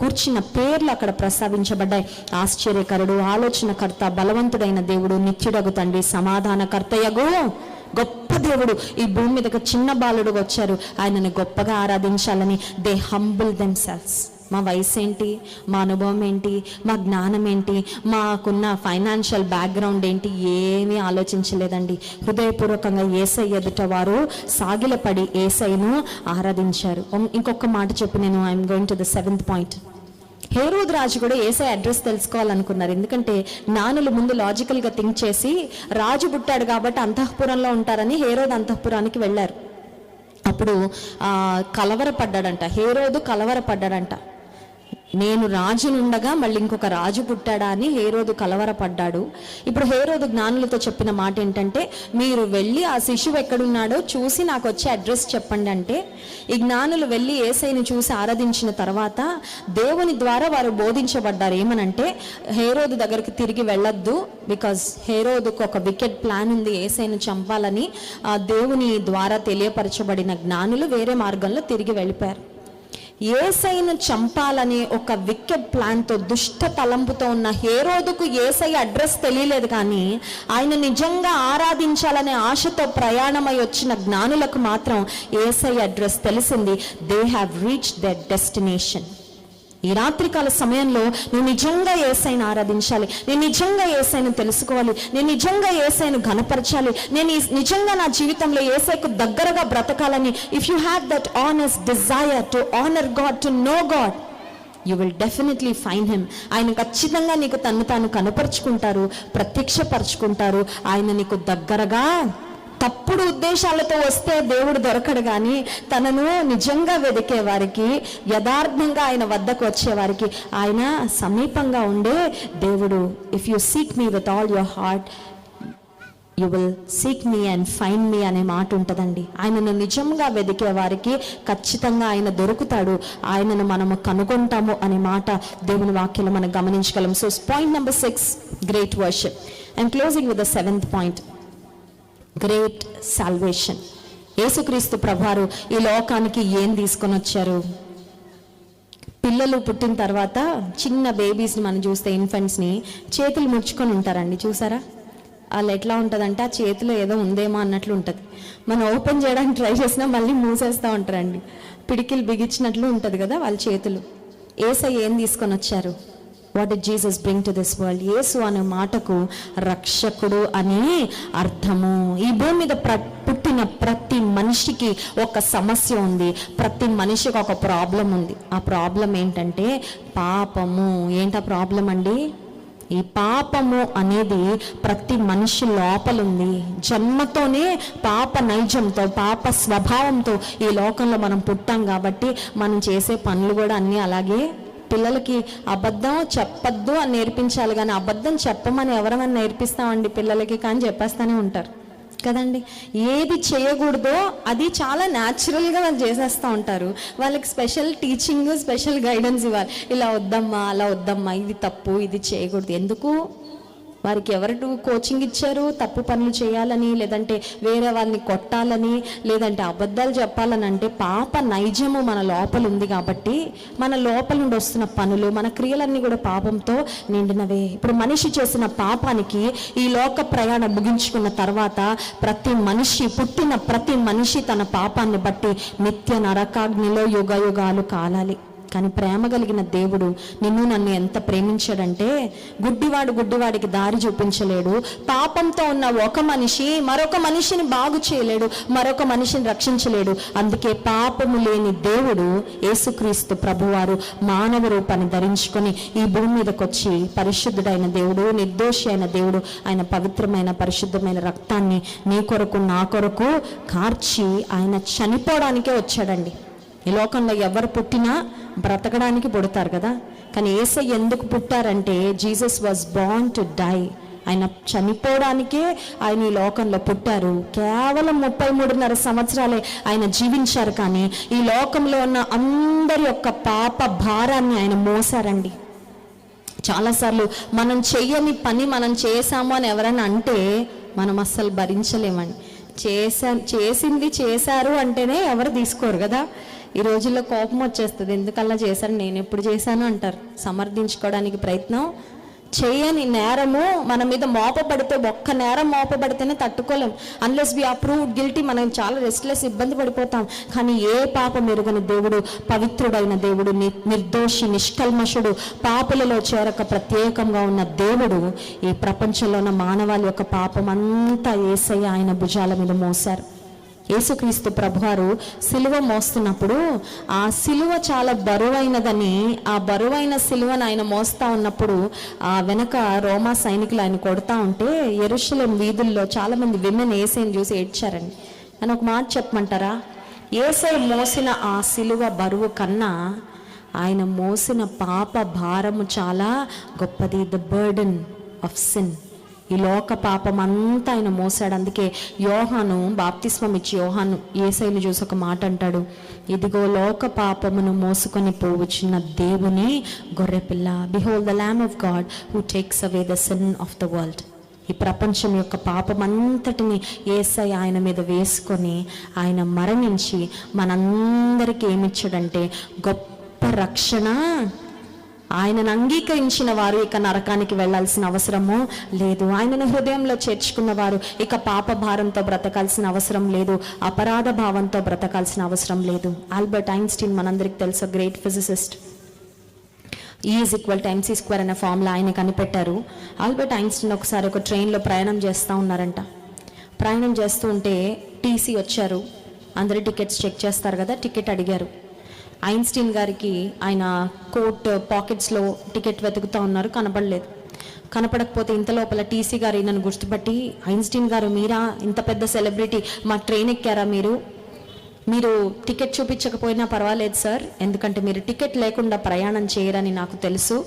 కూర్చున్న పేర్లు అక్కడ ప్రస్తావించబడ్డాయి. ఆశ్చర్యకరుడు, ఆలోచనకర్త, బలవంతుడైన దేవుడు, నిత్యుడగు తండ్రి, సమాధానకర్తయగు గొప్ప దేవుడు ఈ భూమి మీదకి చిన్న బాలుడుగా వచ్చారు. ఆయనని గొప్పగా ఆరాధించాలని దే హంబుల్ దెమ్సెల్వ్స్. మా వయసు ఏంటి, మా అనుభవం ఏంటి, మా జ్ఞానం ఏంటి, మాకున్న ఫైనాన్షియల్ బ్యాక్గ్రౌండ్ ఏంటి, ఏమీ ఆలోచించలేదండి. హృదయపూర్వకంగా యేసయ్య ఎదుట వారు సాగిలపడి యేసయ్యను ఆరాధించారు. ఇంకొక మాట చెప్పి నేను I'm going to the 7th point. హేరోదు రాజు కూడా యేసయ్య అడ్రస్ తెలుసుకోవాలనుకున్నారు. ఎందుకంటే జ్ఞానులు ముందు లాజికల్గా థింక్ చేసి రాజు పుట్టాడు కాబట్టి అంతఃపురంలో ఉంటారని హేరోదు అంతఃపురానికి వెళ్ళారు. అప్పుడు హేరోదు కలవరపడ్డాడంట. నేను రాజునుండగా మళ్ళీ ఇంకొక రాజు పుట్టాడా అని హేరోదు కలవరపడ్డాడు. ఇప్పుడు హేరోదు జ్ఞానులతో చెప్పిన మాట ఏంటంటే, మీరు వెళ్ళి ఆ శిశువు ఎక్కడున్నాడో చూసి నాకు వచ్చి అడ్రస్ చెప్పండి అంటే, ఈ జ్ఞానులు వెళ్ళి యేసయ్యని చూసి ఆరాధించిన తర్వాత దేవుని ద్వారా వారు బోధించబడ్డారు. ఏమనంటే, హేరోదు దగ్గరికి తిరిగి వెళ్ళొద్దు, బికాజ్ హేరోదుకు ఒక వికెట్ ప్లాన్ ఉంది యేసయ్యను చంపాలని. దేవుని ద్వారా తెలియపరచబడిన జ్ఞానులు వేరే మార్గంలో తిరిగి వెళ్ళిపోయారు. యేసయ్యను చంపాలని ఒక వికెట్ ప్లాన్తో దుష్ట తలంపుతో ఉన్న హేరోదుకు యేసయ్య అడ్రస్ తెలియలేదు, కానీ ఆయన నిజంగా ఆరాధించాలనే ఆశతో ప్రయాణమై వచ్చిన జ్ఞానులకు మాత్రం యేసయ్య అడ్రస్ తెలిసింది. They have reached their destination. ఈ రాత్రికాల సమయంలో నేను నిజంగా యేసయ్యను ఆరాధించాలి, నేను నిజంగా యేసయ్యను తెలుసుకోవాలి, నేను నిజంగా యేసయ్యను ఘనపరచాలి, నేను నిజంగా నా జీవితంలో యేసయ్యకు దగ్గరగా బ్రతకాలని. If you have that honest desire to honour God, to know God, you will definitely find him. ఆయన ఖచ్చితంగా నీకు తను తాను కనపరుచుకుంటారు, ప్రత్యక్షపరుచుకుంటారు. ఆయన నీకు దగ్గరగా తప్పుడు ఉద్దేశాలతో వస్తే దేవుడు దొరకడు, కానీ తనను నిజంగా వెదికే వారికి, యథార్థంగా ఆయన వద్దకు వచ్చేవారికి ఆయన సమీపంగా ఉండే దేవుడు. If you seek me with all your heart, you will seek me and find me అనే మాట ఉంటుందండి. ఆయనను నిజంగా వెదికే వారికి ఖచ్చితంగా ఆయన దొరుకుతాడు, ఆయనను మనము కనుగొంటాము అనే మాట దేవుని వాక్యంలో మనం గమనించగలం. So point number 6, great worship. I'm closing with the 7th point, great salvation. Yesukreestu ప్రభువారు ఈ లోకానికి ఏం తీసుకొని వచ్చారు? పిల్లలు పుట్టిన తర్వాత చిన్న బేబీస్ని మనం చూస్తే, ఇన్ఫెంట్స్ని చేతులు ముడుచుకొని ఉంటారండి, చూసారా? వాళ్ళు ఎట్లా ఉంటుందంటే ఆ చేతిలో ఏదో ఉందేమో అన్నట్లు ఉంటుంది. మనం ఓపెన్ చేయడానికి ట్రై చేసినా మళ్ళీ మూసేస్తూ ఉంటారండి, పిడికిలు బిగించినట్లు ఉంటుంది కదా వాళ్ళ చేతులు. యేసయ్య ఏం తీసుకొని వచ్చారు? What did Jesus bring to this world? Yesu అనే మాటకు రక్షకుడు అని అర్థము. ఈ భూమి మీద పుట్టిన ప్రతి మనిషికి ఒక సమస్య ఉంది, ప్రతి మనిషికి ఒక ప్రాబ్లం ఉంది. ఆ ప్రాబ్లం ఏంటంటే పాపము. ఏంటా ప్రాబ్లం అండి? ఈ పాపము అనేది ప్రతి మనిషి లోపలుంది. జన్మతోనే పాప నైజంతో, పాప స్వభావంతో ఈ లోకంలో మనం పుట్టాం కాబట్టి మనం చేసే పనులు కూడా అన్నీ అలాగే. పిల్లలకి అబద్ధం చెప్పద్దు అని నేర్పించాలి, కానీ అబద్ధం చెప్పమని ఎవరైనా నేర్పిస్తామండి పిల్లలకి? కానీ చెప్పేస్తూనే ఉంటారు కదండి. ఏది చేయకూడదో అది చాలా న్యాచురల్గా వాళ్ళు చేసేస్తూ ఉంటారు. వాళ్ళకి స్పెషల్ టీచింగ్, స్పెషల్ గైడెన్స్ ఇవ్వాలి. ఇలా వద్దమ్మా, అలా వద్దమ్మా, ఇది తప్పు, ఇది చేయకూడదు. ఎందుకు? వారికి ఎవరు కోచింగ్ ఇచ్చారు? తప్పు పనులు చేయాలని, లేదంటే వేరే వాళ్ళని కొట్టాలని, లేదంటే అబద్ధాలు చెప్పాలని? అంటే పాప నైజము మన లోపల ఉంది కాబట్టి మన లోపల నుండి వస్తున్న పనులు, మన క్రియలన్నీ కూడా పాపంతో నిండినవే. ఇప్పుడు మనిషి చేసిన పాపానికి ఈ లోక ప్రయాణం ముగించుకున్న తర్వాత పుట్టిన ప్రతి మనిషి తన పాపాన్ని బట్టి నిత్య నరకాగ్నిలో యుగ యుగాలు కాలాలి. కానీ ప్రేమ కలిగిన దేవుడు నిన్ను నన్ను ఎంత ప్రేమించాడంటే, గుడ్డివాడికి దారి చూపించలేడు. పాపంతో ఉన్న ఒక మనిషి మరొక మనిషిని బాగు చేయలేడు, మరొక మనిషిని రక్షించలేడు. అందుకే పాపము లేని దేవుడు యేసుక్రీస్తు ప్రభువారు మానవ రూపాన్ని ధరించుకొని ఈ భూమి మీదకి వచ్చి పరిశుద్ధుడైన దేవుడు, నిర్దోషి అయిన దేవుడు, ఆయన పవిత్రమైన పరిశుద్ధమైన రక్తాన్ని నీ కొరకు నా కొరకు కార్చి ఆయన చనిపోవడానికే వచ్చాడండి. ఈ లోకంలో ఎవరు పుట్టినా బ్రతకడానికి పుడతారు కదా, కానీ యేసయ్య ఎందుకు పుట్టారంటే Jesus was born to die. ఆయన చనిపోవడానికే ఆయన ఈ లోకంలో పుట్టారు. కేవలం 33.5 సంవత్సరాలే ఆయన జీవించారు, కానీ ఈ లోకంలో ఉన్న అందరి యొక్క పాప భారాన్ని ఆయన మోసారండి. చాలాసార్లు మనం చెయ్యని పని మనం చేసాము అని ఎవరైనా అంటే మనం అస్సలు భరించలేమండి. చేసింది చేశారు అంటేనే ఎవరు తీసుకోరు కదా. ఈ రోజుల్లో కోపం వచ్చేస్తుంది, ఎందుకల్లా చేశాను, నేను ఎప్పుడు చేశాను అంటారు. సమర్థించుకోవడానికి ప్రయత్నం చేయని నేరము మన మీద మోపబడితే, ఒక్క నేరం మోపబడితేనే తట్టుకోలేం. Unless we are proved guilty మనం చాలా రెస్ట్లెస్, ఇబ్బంది పడిపోతాం. కానీ ఏ పాపం ఎరుగని దేవుడు, పవిత్రుడైన దేవుడు, నిర్దోషి, నిష్కల్మషుడు, పాపులలో చేరక ప్రత్యేకంగా ఉన్న దేవుడు ఈ ప్రపంచంలో ఉన్న మానవాళి యొక్క పాపం అంతా యేసయ్య ఆయన భుజాల మీద మోసారు. యేసుక్రీస్తు ప్రభువారు సిలువ మోస్తున్నప్పుడు ఆ సిలువ చాలా బరువైనదని, ఆ బరువైన సిలువను ఆయన మోస్తా ఉన్నప్పుడు ఆ వెనక రోమా సైనికులు ఆయన కొడతా ఉంటే యెరూషలేం వీధుల్లో చాలామంది విమెన్ యేసయ్యని చూసి ఏడ్చారండి. అని ఒక మాట చెప్పమంటారా? యేసయ్య మోసిన ఆ సిలువ బరువు కన్నా ఆయన మోసిన పాప భారము చాలా గొప్పది. ద బర్డెన్ ఆఫ్ సిన్, ఈ లోక పాపం అంతా ఆయన మోసాడు. అందుకే యోహాను బాప్తిస్మం ఇచ్చి యోహాను యేసయ్యను చూసి ఒక మాట అంటాడు, ఇదిగో లోక పాపమును మోసుకొని పోవచ్చున్న దేవుని గొర్రెపిల్ల, behold the Lam of God who takes away the sin of the world. ఈ ప్రపంచం యొక్క పాపం అంతటిని యేసయ్య ఆయన మీద వేసుకొని ఆయన మరణించి మనందరికీ ఏమిచ్చాడంటే గొప్ప రక్షణ. ఆయనను అంగీకరించిన వారు ఇక నరకానికి వెళ్లాల్సిన అవసరము లేదు. ఆయనను హృదయంలో చేర్చుకున్న వారు ఇక పాప భారంతో బ్రతకాల్సిన అవసరం లేదు, అపరాధ భావంతో బ్రతకాల్సిన అవసరం లేదు. ఆల్బర్ట్ ఐన్స్టీన్ మనందరికి తెలుసు, గ్రేట్ ఫిజిసిస్ట్. E=mc² అనే ఫార్ములా ఆయన కనిపెట్టారు. ఆల్బర్ట్ ఐన్స్టీన్ ఒకసారి ఒక ట్రైన్లో ప్రయాణం చేస్తూ ఉన్నారంట. ప్రయాణం చేస్తూ ఉంటే టీసీ వచ్చారు, అందరి టికెట్స్ చెక్ చేస్తారు కదా, టికెట్ అడిగారు. ఐన్స్టీన్ గారికి ఆయన కోట్ పాకెట్స్లో టికెట్ వెతుకుతూ ఉన్నారు, కనపడలేదు. కనపడకపోతే ఇంత లోపల టీసీ గారు నన్ను గుర్తుపట్టి, ఐన్స్టీన్ గారు మీరా, ఇంత పెద్ద సెలబ్రిటీ, మా ట్రైన్ ఎక్కారా మీరు టికెట్ చూపించకపోయినా పర్వాలేదు సార్, ఎందుకంటే మీరు టికెట్ లేకుండా ప్రయాణం చేయరని నాకు తెలుసు,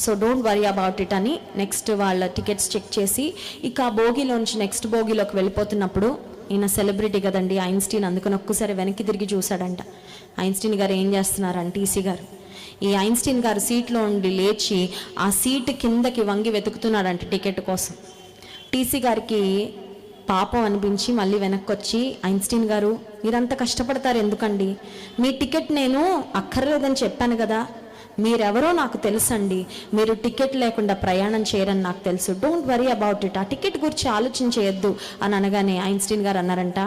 so don't worry about it అని నెక్స్ట్ వాళ్ళ టీకెట్స్ చెక్ చేసి ఇక ఆ బోగిలోంచి నెక్స్ట్ బోగిలోకి వెళ్ళిపోతున్నప్పుడు, ఈయన సెలబ్రిటీ కదండి ఐన్స్టీన్, అందుకని ఒక్కసారి వెనక్కి తిరిగి చూశాడంట. ఐన్స్టీన్ గారు ఏం చేస్తున్నారంటే టీసీ గారు, ఈ ఐన్స్టీన్ గారు సీట్లో ఉండి లేచి ఆ సీటు కిందకి వంగి వెతుకుతున్నాడంట టికెట్ కోసం. టీసీ గారికి పాపం అనిపించి మళ్ళీ వెనక్కి వచ్చి, ఐన్స్టీన్ గారు మీరంత కష్టపడతారు ఎందుకండి, మీ టికెట్ నేను అక్కర్లేదని చెప్పాను కదా, మీరెవరో నాకు తెలుసండి, మీరు టికెట్ లేకుండా ప్రయాణం చేయరని నాకు తెలుసు, డోంట్ వరీ అబౌట్ ఇట్, ఆ టికెట్ గురించి ఆలోచించేయద్దు అని అనగానే ఐన్స్టీన్ గారు అన్నారంట,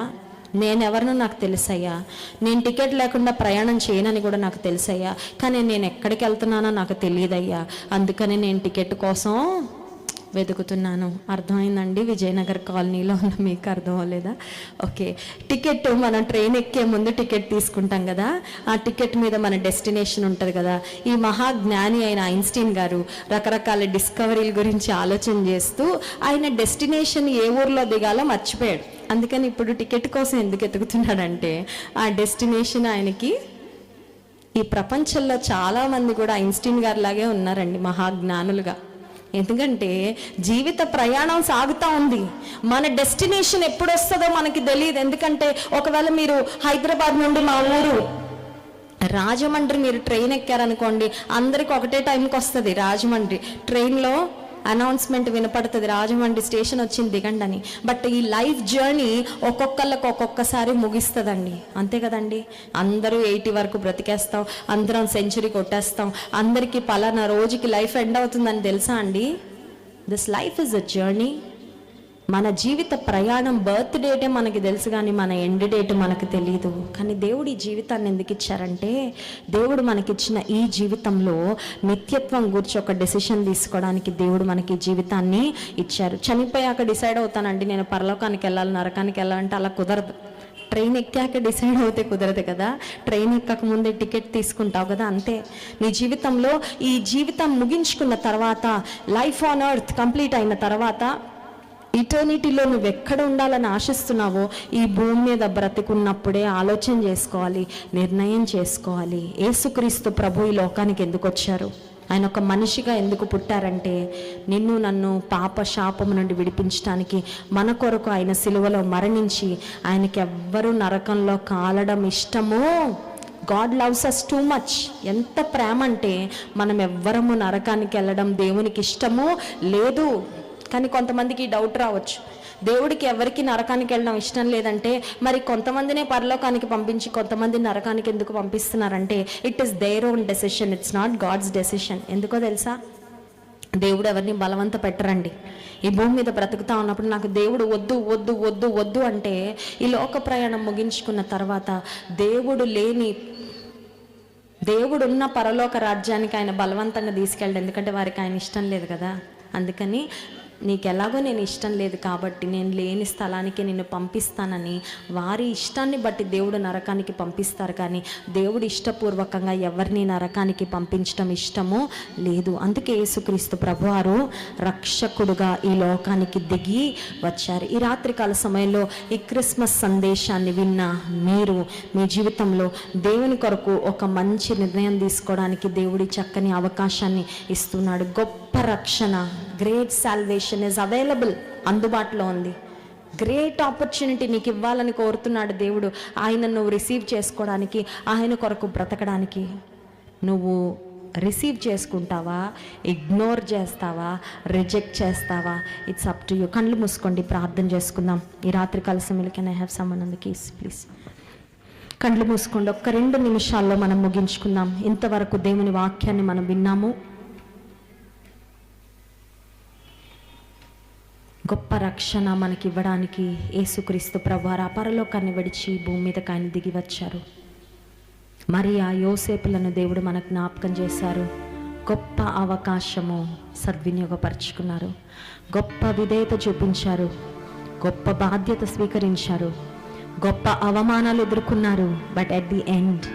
నేనెవరినో నాకు తెలుసయ్యా, నేను టికెట్ లేకుండా ప్రయాణం చేయనని కూడా నాకు తెలుసయ్యా, కానీ నేను ఎక్కడికి వెళ్తున్నానో నాకు తెలియదయ్యా, అందుకని నేను టికెట్ కోసం వెతుకుతున్నాను. అర్థమైందండి? విజయనగర్ కాలనీలో ఉన్న మీకు అర్థం అవ్వలేదా? ఓకే, టికెట్ మనం ట్రైన్ ఎక్కే ముందు టికెట్ తీసుకుంటాం కదా, ఆ టికెట్ మీద మన డెస్టినేషన్ ఉంటుంది కదా. ఈ మహాజ్ఞాని అయిన ఐన్స్టీన్ గారు రకరకాల డిస్కవరీల గురించి ఆలోచన చేస్తూ ఆయన డెస్టినేషన్ ఏ ఊర్లో దిగాలో మర్చిపోయాడు. అందుకని ఇప్పుడు టికెట్ కోసం ఎందుకు ఎతుకుతున్నాడంటే ఆ డెస్టినేషన్ ఆయనకి, ఈ ప్రపంచంలో చాలామంది కూడా ఐన్స్టీన్ గారి లాగే ఉన్నారండి, మహాజ్ఞానులుగా. ఎందుకంటే జీవిత ప్రయాణం సాగుతూ ఉంది, మన డెస్టినేషన్ ఎప్పుడు వస్తుందో మనకి తెలియదు. ఎందుకంటే ఒకవేళ మీరు హైదరాబాద్ నుండి మా ఊరు రాజమండ్రి మీరు ట్రైన్ ఎక్కారనుకోండి, అందరికి ఒకటే టైంకి వస్తుంది రాజమండ్రి ట్రైన్లో అనౌన్స్మెంట్ వినపడుతుంది, రాజమండ్రి స్టేషన్ వచ్చింది దిగండి అని. బట్ ఈ లైఫ్ జర్నీ ఒక్కొక్కళ్ళకి ఒక్కొక్కసారి ముగిస్తుందండి, అంతే కదండి. అందరూ 80 వరకు బ్రతికేస్తాం, అందరం సెంచరీ కొట్టేస్తాం, అందరికీ పలానా రోజుకి లైఫ్ ఎండ్ అవుతుందని తెలుసా అండి? This life is a journey. మన జీవిత ప్రయాణం బర్త్ డేటే మనకి తెలుసు, కానీ మన ఎండ్ డేట్ మనకు తెలియదు. కానీ దేవుడు ఈ జీవితాన్ని ఎందుకు ఇచ్చారంటే, దేవుడు మనకిచ్చిన ఈ జీవితంలో నిత్యత్వం గురించి ఒక డెసిషన్ తీసుకోవడానికి దేవుడు మనకి జీవితాన్ని ఇచ్చారు. చనిపోయాక డిసైడ్ అవుతానండి నేను పరలోకానికి వెళ్ళాలి, నరకానికి వెళ్ళాలంటే అలా కుదరదు. ట్రైన్ ఎక్కాక డిసైడ్ అవుతే కుదరదు కదా, ట్రైన్ ఎక్కక ముందే టికెట్ తీసుకుంటావు కదా, అంతే. నీ జీవితంలో ఈ జీవితం ముగించుకున్న తర్వాత, లైఫ్ ఆన్ ఎర్త్ కంప్లీట్ అయిన తర్వాత, ఇటర్నిటీలో నువ్వు ఎక్కడ ఉండాలని ఆశిస్తున్నావో ఈ భూమి మీద బ్రతికున్నప్పుడే ఆలోచన చేసుకోవాలి, నిర్ణయం చేసుకోవాలి. యేసుక్రీస్తు ప్రభు ఈ లోకానికి ఎందుకు వచ్చారు, ఆయన ఒక మనిషిగా ఎందుకు పుట్టారంటే నిన్ను నన్ను పాప శాపము నుండి విడిపించడానికి, మన కొరకు ఆయన సిలువలో మరణించి, ఆయనకి ఎవ్వరూ నరకంలో కాలడం ఇష్టమో. God loves us too much. ఎంత ప్రేమ అంటే మనం ఎవ్వరము నరకానికి వెళ్ళడం దేవునికి ఇష్టమో లేదు. కానీ కొంతమందికి డౌట్ రావచ్చు, దేవుడికి ఎవరికి నరకానికి వెళ్ళడం ఇష్టం లేదంటే మరి కొంతమందినే పరలోకానికి పంపించి కొంతమంది నరకానికి ఎందుకు పంపిస్తున్నారంటే, it is their own decision, it's not God's decision. ఎందుకో తెలుసా? దేవుడు ఎవరిని బలవంత పెట్టరండి. ఈ భూమి మీద బ్రతుకుతా ఉన్నప్పుడు నాకు దేవుడు వద్దు వద్దు వద్దు వద్దు అంటే, ఈ లోక ప్రయాణం ముగించుకున్న తర్వాత దేవుడున్న పరలోక రాజ్యానికి ఆయన బలవంతంగా తీసుకెళ్ళడు, ఎందుకంటే వారికి ఆయన ఇష్టం లేదు కదా. అందుకని నీకెలాగో నేను ఇష్టం లేదు కాబట్టి నేను లేని స్థలానికి నిన్ను పంపిస్తానని వారి ఇష్టాన్ని బట్టి దేవుడు నరకానికి పంపిస్తారు, కానీ దేవుడు ఇష్టపూర్వకంగా ఎవరిని నరకానికి పంపించడం ఇష్టమో లేదు. అందుకే యేసుక్రీస్తు ప్రభువారు రక్షకుడుగా ఈ లోకానికి దిగి వచ్చారు. ఈ రాత్రికాల సమయంలో ఈ క్రిస్మస్ సందేశాన్ని విన్న మీరు మీ జీవితంలో దేవుని కొరకు ఒక మంచి నిర్ణయం తీసుకోవడానికి దేవుడి చక్కని అవకాశాన్ని ఇస్తున్నాడు. గొప్ప రక్షణ, గ్రేట్ సాల్వేషన్ ఇస్ అవైలబుల్, అందుబాటులో ఉంది. గ్రేట్ ఆపర్చునిటీ నీకు ఇవ్వాలని కోరుతున్నాడు దేవుడు. ఆయన నువ్వు రిసీవ్ చేసుకోవడానికి, ఆయన కొరకు బ్రతకడానికి. నువ్వు రిసీవ్ చేసుకుంటావా, ఇగ్నోర్ చేస్తావా, రిజెక్ట్ చేస్తావా? It's up to you. కళ్ళు మూసుకోండి, ప్రార్థన చేసుకుందాం. ఈ రాత్రికాల సమయంలో can I have someone on the case please? కళ్ళు మూసుకోండి. ఒక్క 2 నిమిషాల్లో మనం ముగించుకుందాం. ఇంతవరకు దేవుని వాక్యాన్ని మనం విన్నాము. గొప్ప రక్షణ మనకి ఇవ్వడానికి యేసుక్రీస్తు ప్రభువారు పరలోకాన్ని విడిచి భూమి మీదకి ఆయన దిగి వచ్చారు. మరియా యోసేపులను దేవుడు మనకు జ్ఞాపకం చేశారు. గొప్ప అవకాశము సద్వినియోగపరుచుకున్నారు. గొప్ప విధేయత చూపించారు. గొప్ప బాధ్యత స్వీకరించారు. గొప్ప అవమానాలు ఎదుర్కొన్నారు. బట్ ఎట్ ది ఎండ్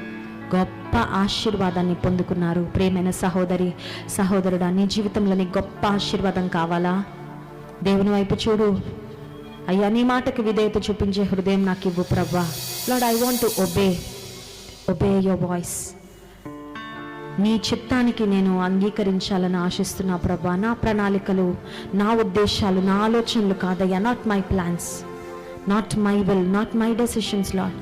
గొప్ప ఆశీర్వాదాన్ని పొందుకున్నారు. ప్రియమైన సహోదరి, సహోదరుడా, నీ జీవితంలో నీ గొప్ప ఆశీర్వాదం కావాలా? దేవుని వైపు చూడు. అయ్యా, నీ మాటకు విధేయత చూపించే హృదయం నాకు ఇవ్వు ప్రభువా. Lord, I want to obey your voice. నీ చిత్తానికి నేను అంగీకరించాలని ఆశిస్తున్నా ప్రభువా. నా ప్రణాళికలు, నా ఉద్దేశాలు, నా ఆలోచనలు కాదయ్యా. Not my plans, not my will, not my decisions lord.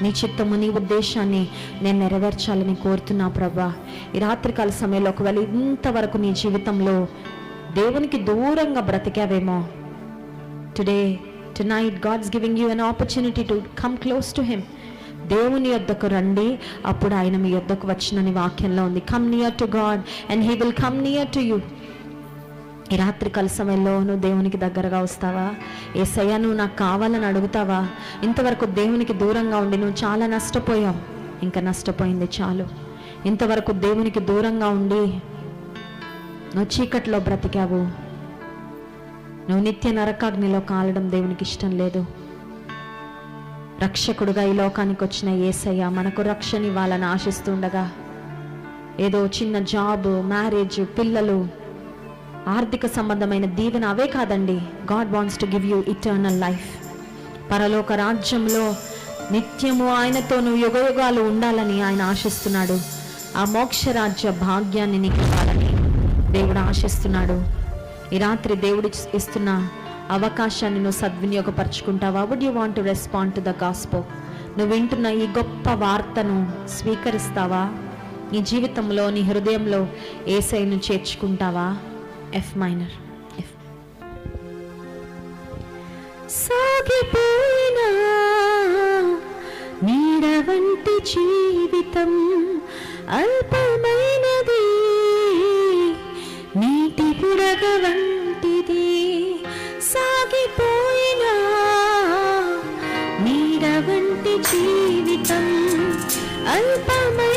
నీ చిత్తము, నీ ఉద్దేశాన్ని నేను నెరవేర్చాలని కోరుతున్నా ప్రభువా. ఈ రాత్రికాల సమయంలో ఒకవేళ ఇంతవరకు నీ జీవితంలో దేవునికి దూరంగా బ్రతికావేమో, tonight God's giving you an opportunity to come close to him. దేవుని యొద్దకు రండి, అప్పుడు ఆయన మీ యొద్దకు వచ్చినని వాక్యంలో ఉంది. Come near to God and he will come near to you. ఈ రాత్రికాల సమయంలో నువ్వు దేవునికి దగ్గరగా వస్తావా? యేసయ్యా, నువ్వు నాకు కావాలని అడుగుతావా? ఇంతవరకు దేవునికి దూరంగా ఉండి నువ్వు చాలా నష్టపోయావు. ఇంకా నష్టపోయింది చాలు. ఇంతవరకు దేవునికి దూరంగా ఉండి నువ్వు చీకట్లో బ్రతికావు. నువ్వు నిత్య నరకాగ్నిలో కాలడం దేవునికి ఇష్టం లేదు. రక్షకుడుగా ఈ లోకానికి వచ్చిన యేసయ్య మనకు రక్షణ ఇవ్వాలని ఆశిస్తుండగా, ఏదో చిన్న జాబ్, మ్యారేజ్, పిల్లలు, ఆర్థిక సంబంధమైన దీవెన అవే కాదండి. God wants to give you eternal life. పరలోక రాజ్యంలో నిత్యము ఆయనతో నువ్వు యుగయుగాలు ఉండాలని ఆయన ఆశిస్తున్నాడు. ఆ మోక్షరాజ్య భాగ్యాన్ని నీకు ఇవ్వాలని దేవుడు ఆశిస్తున్నాడు. ఈ రాత్రి దేవుడు ఇస్తున్న అవకాశాన్ని నువ్వు సద్వినియోగపరచుకుంటావా? Would you want to respond to the gospel? నువ్వు వింటున్న ఈ గొప్ప వార్తను స్వీకరిస్తావా? నీ జీవితంలో, నీ హృదయంలో యేసయ్యను చేర్చుకుంటావా? F minor. సాగిపోయినా నీడ వంటి జీవితం అల్పమైనది, నీటి బుడగ వంటిది. సాగిపోయినా నీడ వంటి జీవితం అల్పమైనది.